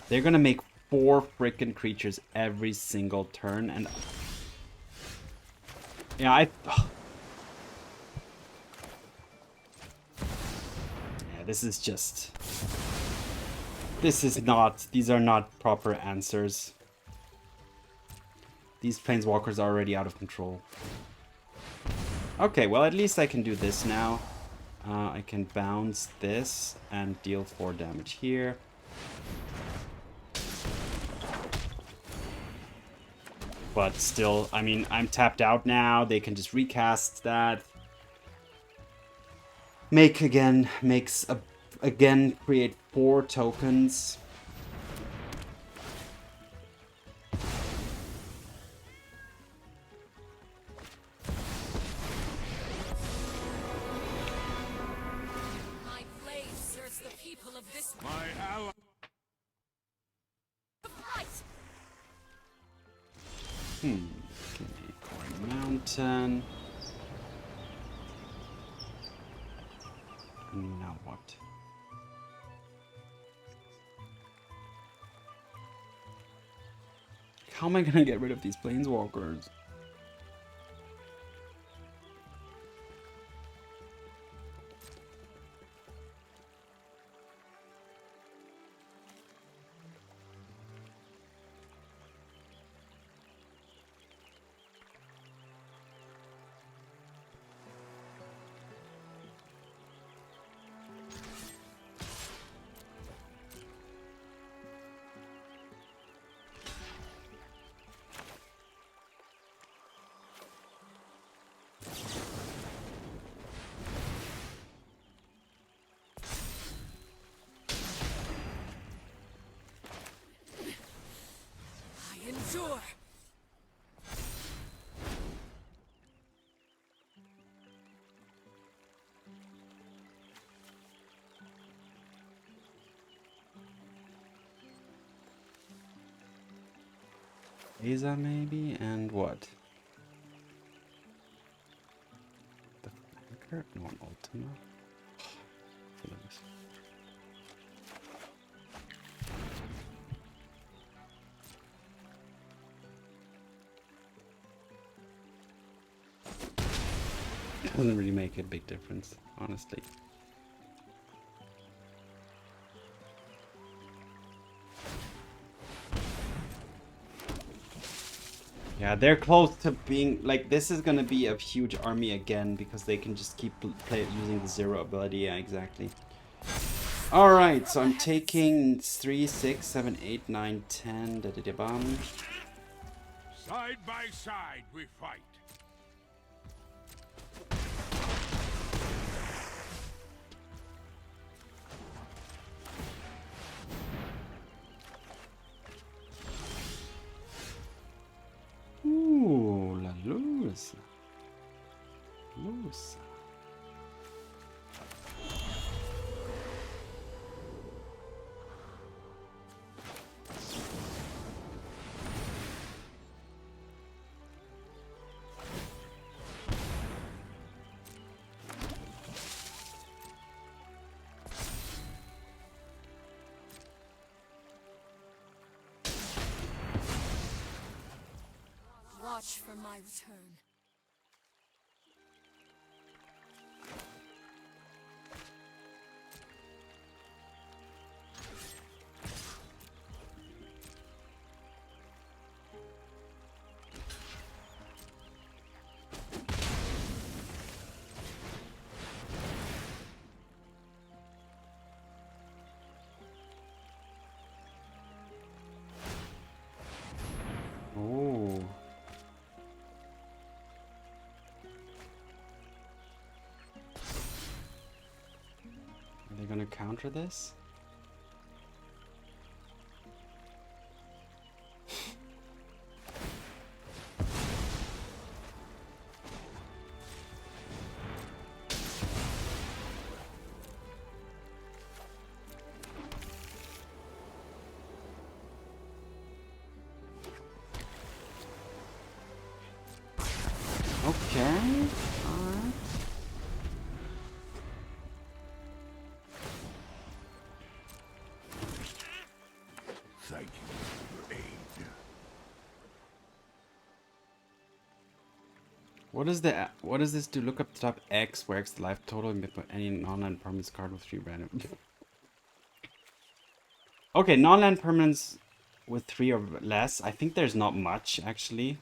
They're gonna make 4 freaking creatures every single turn, and yeah, Yeah, this is just... This is not... These are not proper answers. These planeswalkers are already out of control. Okay, well, at least I can do this now. I can bounce this and deal 4 damage here. But still, I mean, I'm tapped out now. They can just recast that. Again, create 4 tokens. My blade serves the people of this My ally. fight. Okay, Cori Mountain. Now what? How am I gonna get rid of these planeswalkers? I endure. Beza maybe, and what? The flanker? No, an Ultima. Goodness. Doesn't really make a big difference, honestly. Yeah, they're close to being like, this is gonna be a huge army again because they can just keep using the 0 ability. Yeah, exactly. All right, so I'm taking 3, 6, 7, 8, 9, 10. Da, da, da, bum. Side by side we fight. Ooh, la luz. Luz. Watch for my return. Oh. Are they gonna counter this? Okay. Alright. What is this do? Look up the top X, where X the life total, and put any non-land permanents card with 3 random. Okay, non-land permanents with 3 or less. I think there's not much actually.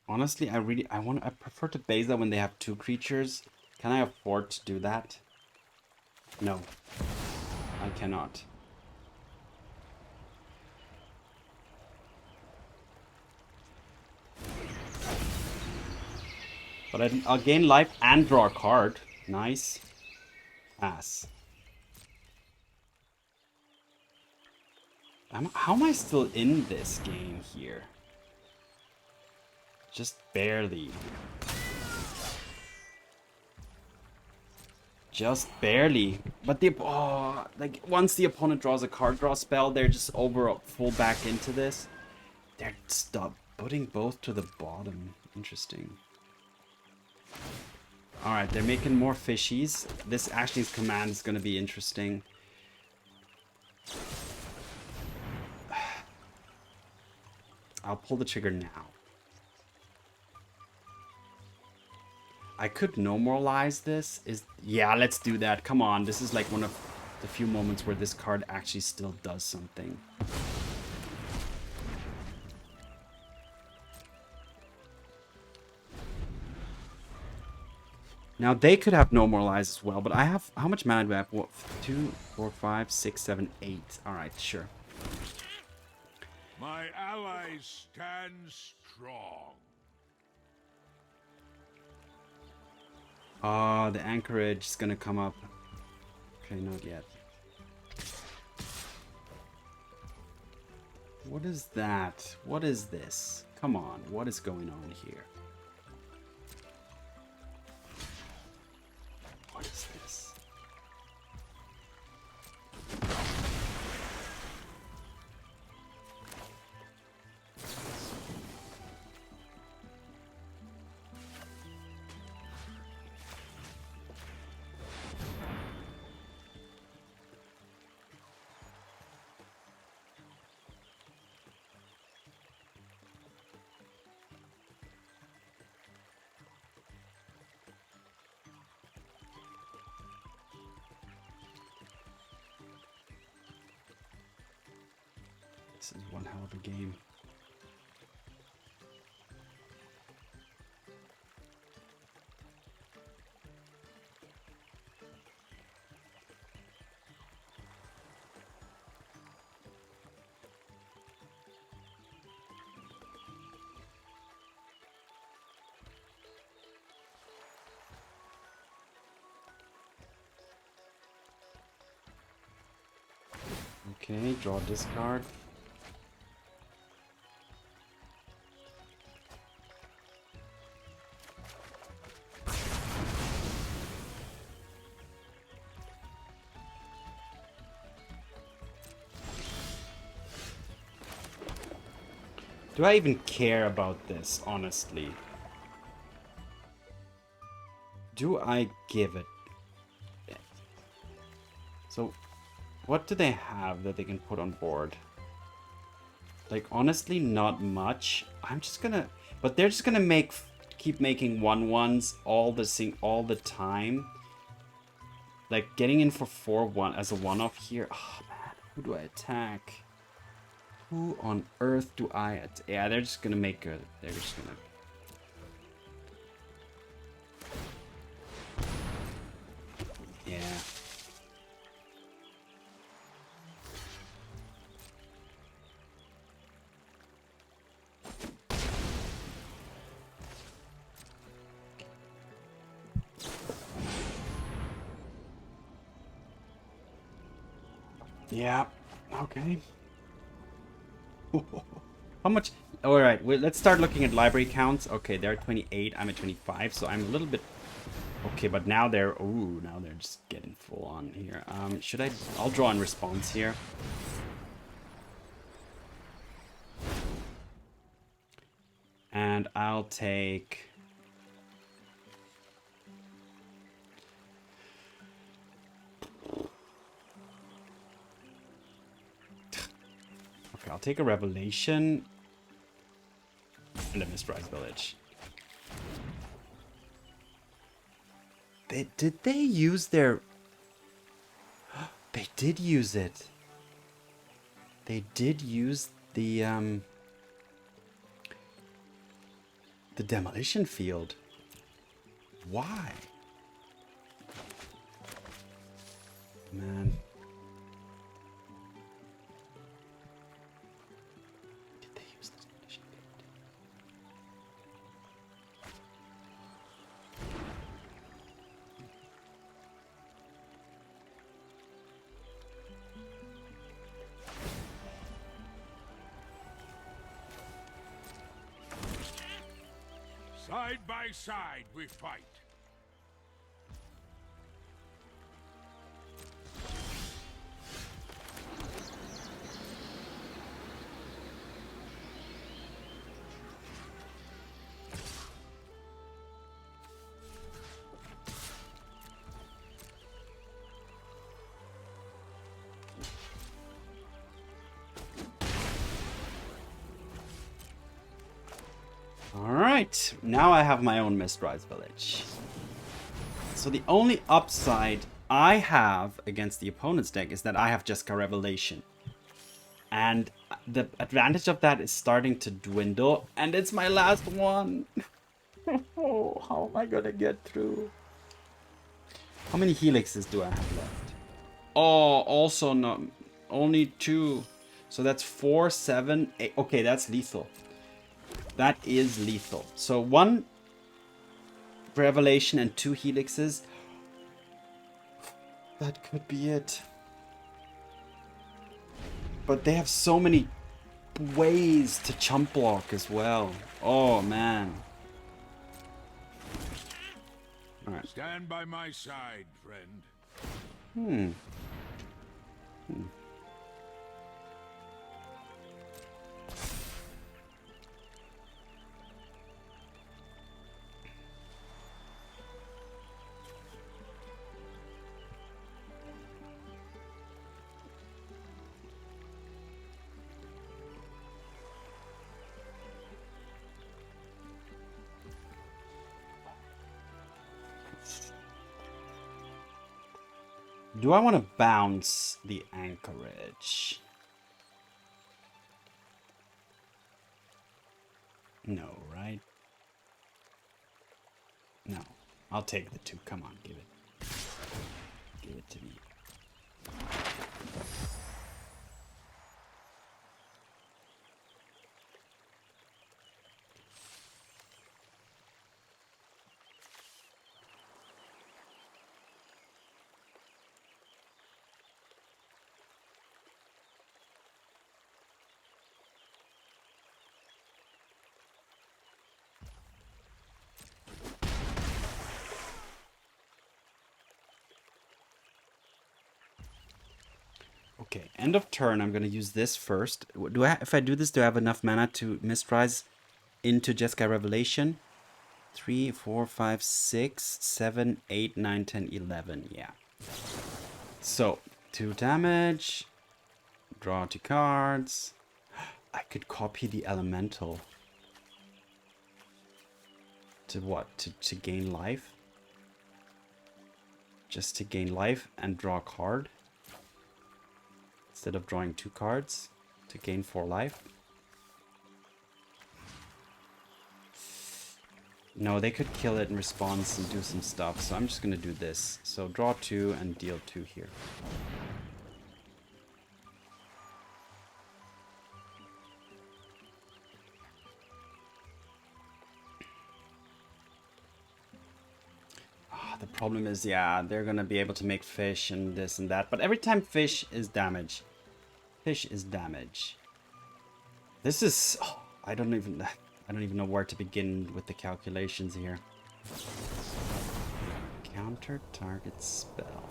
Honestly, I prefer to Beza when they have 2 creatures. Can I afford to do that? No, I cannot. But I'll gain life and draw a card. Nice. Pass. How am I still in this game here? Just barely. Just barely. But like once the opponent draws a card draw spell, they're just full back into this. They're putting both to the bottom. Interesting. Alright, they're making more fishies. This Ashling's command is going to be interesting. I'll pull the trigger now. I could no moralize this. Yeah, let's do that. Come on, this is like one of the few moments where this card actually still does something. Now they could have no moralize as well, but I have, how much mana do I have? What, 2, 4, 5, 6, 7, 8. All right, sure. My allies stand strong. The anchorage is gonna come up. Okay, not yet. What is that? What is this? Come on, what is going on here? What is this? This is one hell of a game. Okay, draw this card. Do I even care about this, honestly? Do I give it? So, what do they have that they can put on board? Like, honestly, not much. I'm just gonna... But they're just gonna keep making 1/1s all the time. Like, getting in for 4/1 as a one-off here. Oh, man. Who do I attack? Who on earth do I attack? Yeah, they're just gonna make a... They're just gonna... Yeah. Yeah. Okay. How much? All right. Well, let's start looking at library counts. Okay, they're at 28. I'm at 25, so I'm a little bit... Okay, but now they're... Ooh, now they're just getting full on here. Should I... I'll draw in response here. And I'll take... Okay, I'll take a Revelation and a Mistrise Village. Did they use their... They did use it. They did use the demolition field. Why? Man. Did they use this demolition field? Side by side we fight. Alright, now I have my own Mistrise Village. So the only upside I have against the opponent's deck is that I have Jeskai Revelation. And the advantage of that is starting to dwindle, and it's my last one. Oh, how am I gonna get through? How many helixes do I have left? Oh, also not, only 2. So that's 4, 7, 8. Okay, that's lethal. That is lethal. So 1 Revelation and 2 helixes. That could be it. But they have so many ways to chump block as well. Oh, man. Alright. Stand by my side, friend. Do I want to bounce the anchorage? No, right? No. I'll take the 2. Come on, give it. Give it to me. Okay, end of turn, I'm going to use this first. If I do this, do I have enough mana to Mistrise into Jeskai Revelation? 3, 4, 5, 6, 7, 8, 9, 10, 11. Yeah. So, 2 damage. Draw 2 cards. I could copy the Elemental. To what? To gain life? Just to gain life and draw a card? Instead of drawing 2 cards to gain 4 life. No, they could kill it in response and do some stuff, so I'm just going to do this. So draw 2 and deal 2 here. The problem is, yeah, they're going to be able to make fish and this and that, but every time fish is damage. Fish is damage. This is... Oh, I don't even know where to begin with the calculations here. Counter target spell.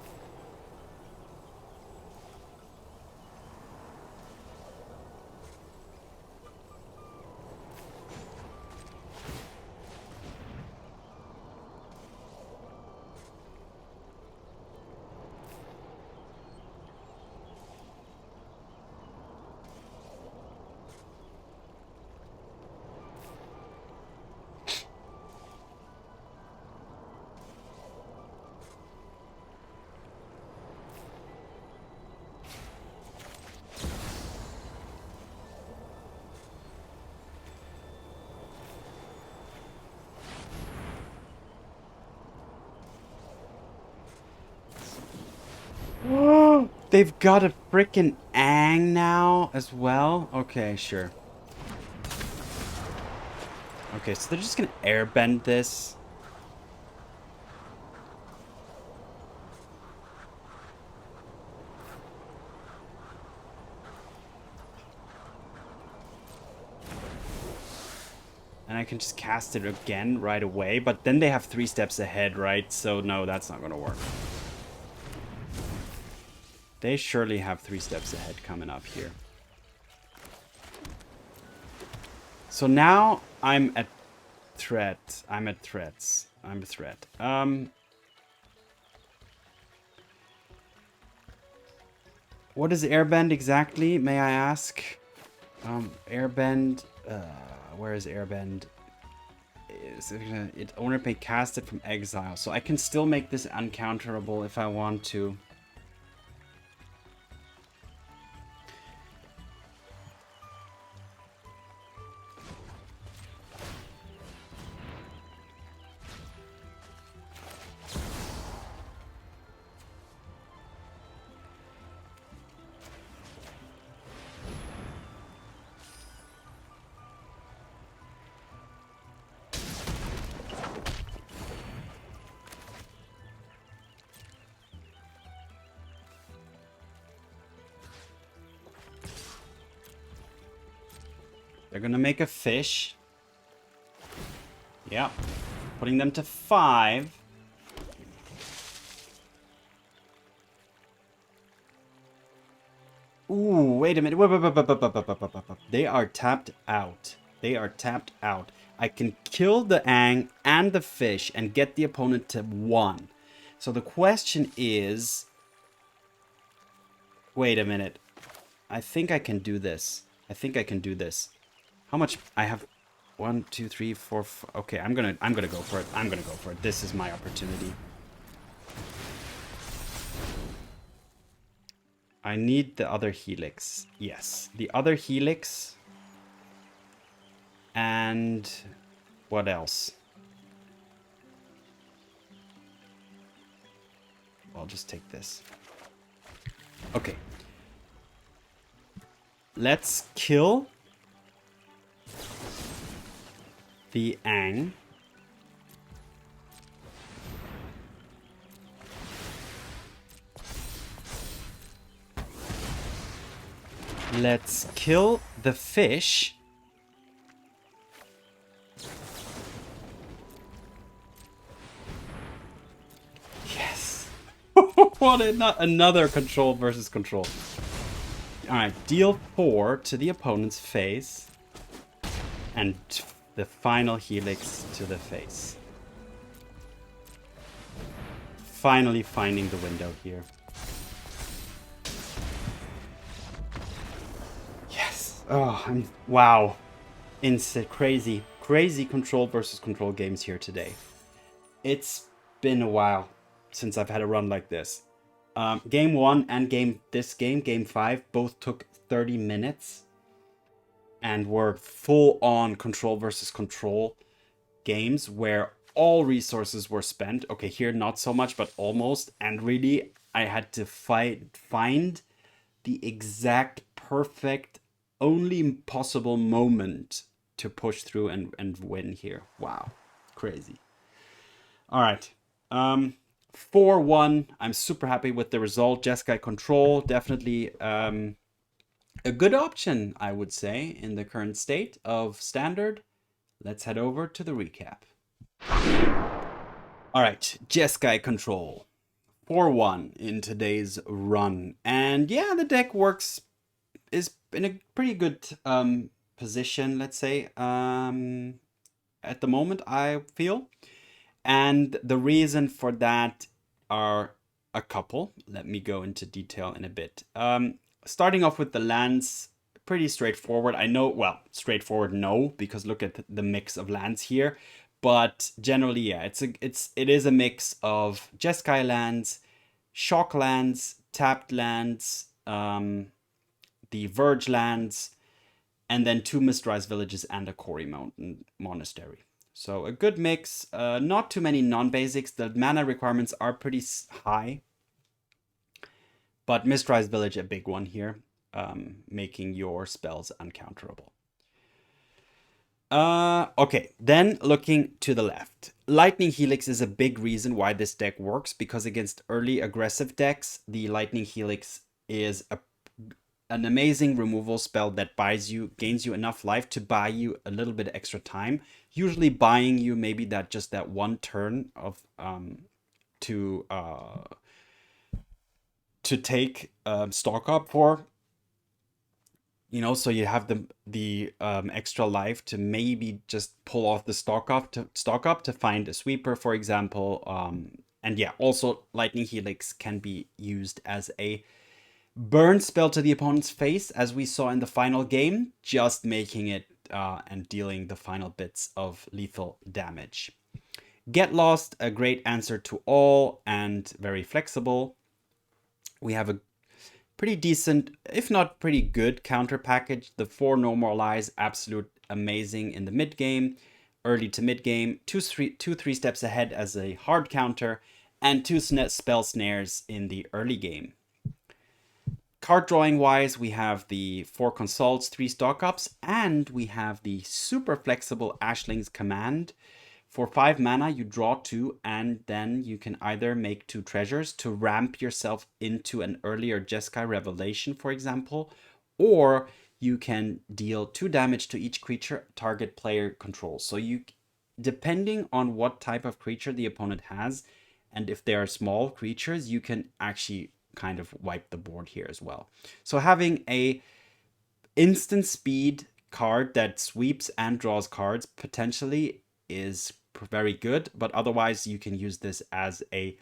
They've got a frickin' Ang now as well? Okay, sure. Okay, so they're just gonna airbend this. And I can just cast it again right away, but then they have 3 steps ahead, right? So no, that's not gonna work. They surely have 3 steps ahead coming up here. So now I'm at threat. I'm at threats. I'm a threat. What is airbend exactly, may I ask? Airbend, where is airbend? It owner may cast it from exile, so I can still make this uncounterable if I want to. They're gonna make a fish. Yep. Putting them to 5. Ooh, wait a minute. They are tapped out. They are tapped out. I can kill the Ang and the fish and get the opponent to 1. So the question is... Wait a minute. I think I can do this. I think I can do this. How much? I have 1, 2, 3, 4, 5. Okay, I'm gonna go for it. I'm gonna go for it. This is my opportunity. I need the other helix. Yes, the other helix. And what else? I'll just take this. Okay. Let's kill the Ang. Let's kill the fish. Yes. What another control versus control. Alright, deal 4 to the opponent's face. And the final helix to the face. Finally finding the window here. Yes. Oh, wow. Crazy control versus control games here today. It's been a while since I've had a run like this. Game 1 and game 5, both took 30 minutes. And were full-on control versus control games where all resources were spent. Okay, here not so much, but almost. And really, I had to find the exact perfect, only possible moment to push through and win here. Wow, crazy. All right, 4-1. I'm super happy with the result. Jeskai control, definitely a good option, I would say, in the current state of Standard. Let's head over to the recap. All right, Jeskai control. 4-1 in today's run. And yeah, the deck is in a pretty good position, let's say, at the moment, I feel. And the reason for that are a couple. Let me go into detail in a bit. Starting off with the lands, pretty straightforward. I know, well, straightforward, no, because look at the mix of lands here. But generally, yeah, it is a mix of Jeskai lands, Shock lands, tapped lands, the Verge lands, and then 2 Mistrise Villages and a Cori Monastery. So a good mix, not too many non-basics. The mana requirements are pretty high. But Mistrise Village, a big one here, making your spells uncounterable. Okay, then looking to the left. Lightning Helix is a big reason why this deck works, because against early aggressive decks, the Lightning Helix is an amazing removal spell that gains you enough life to buy you a little bit extra time. Usually buying you maybe just that one turn of to take stock up for. You know, so you have the extra life to maybe just pull off the stock up to find a sweeper, for example. And yeah, also Lightning Helix can be used as a burn spell to the opponent's face, as we saw in the final game, just making it and dealing the final bits of lethal damage. Get Lost, a great answer to all and very flexible. We have a pretty decent, if not pretty good, counter package. The 4 Normalize, absolute amazing in the mid game, early to mid game, 2-3 steps ahead as a hard counter, and 2 Spell Snares in the early game. Card drawing wise, we have the 4 Consults, 3 stock ups, and we have the super flexible Ashling's Command. For 5 mana, you draw 2, and then you can either make 2 treasures to ramp yourself into an earlier Jeskai Revelation, for example, or you can deal 2 damage to each creature target player controls. So you, depending on what type of creature the opponent has, and if they are small creatures, you can actually kind of wipe the board here as well. So having a instant speed card that sweeps and draws cards potentially is very good, but otherwise you can use this as a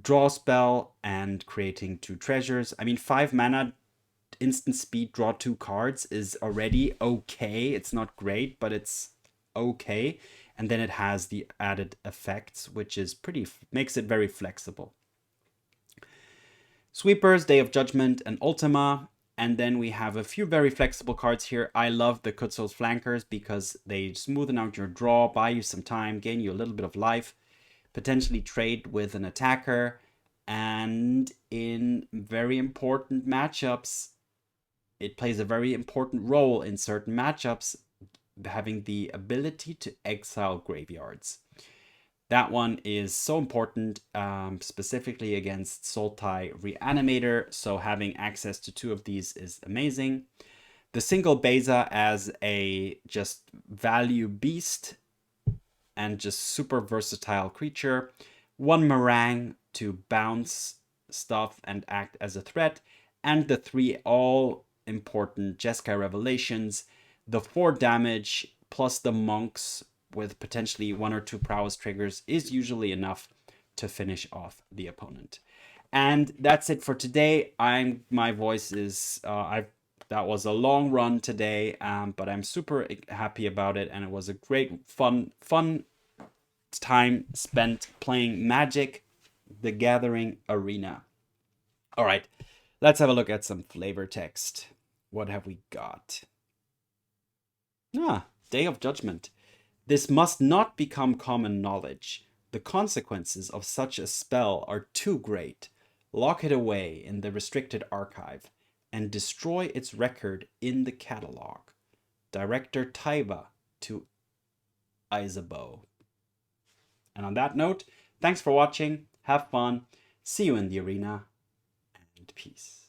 draw spell and creating 2 treasures. I mean, 5 mana instant speed draw 2 cards is already okay. It's not great, but it's okay. And then it has the added effects, which is makes it very flexible. Sweepers, Day of Judgment, and Ultima. And then we have a few very flexible cards here. I love the Kutzil's Flankers because they smoothen out your draw, buy you some time, gain you a little bit of life, potentially trade with an attacker, and in very important matchups, it plays a very important role in certain matchups, having the ability to exile graveyards. That one is so important, specifically against Sultai Reanimator, so having access to 2 of these is amazing. The single Beza as a just value beast and just super versatile creature. 1 Marang to bounce stuff and act as a threat, and the 3 all-important Jeskai Revelations, the 4 damage plus the monks with potentially 1 or 2 prowess triggers is usually enough to finish off the opponent. And that's it for today. My voice is that was a long run today, but I'm super happy about it, and it was a great fun time spent playing Magic: The Gathering Arena. All right, let's have a look at some flavor text. What have we got? Day of Judgment. This must not become common knowledge. The consequences of such a spell are too great. Lock it away in the restricted archive and destroy its record in the catalog. Director Taiba to Isabeau. And on that note, thanks for watching, have fun, see you in the arena, and peace.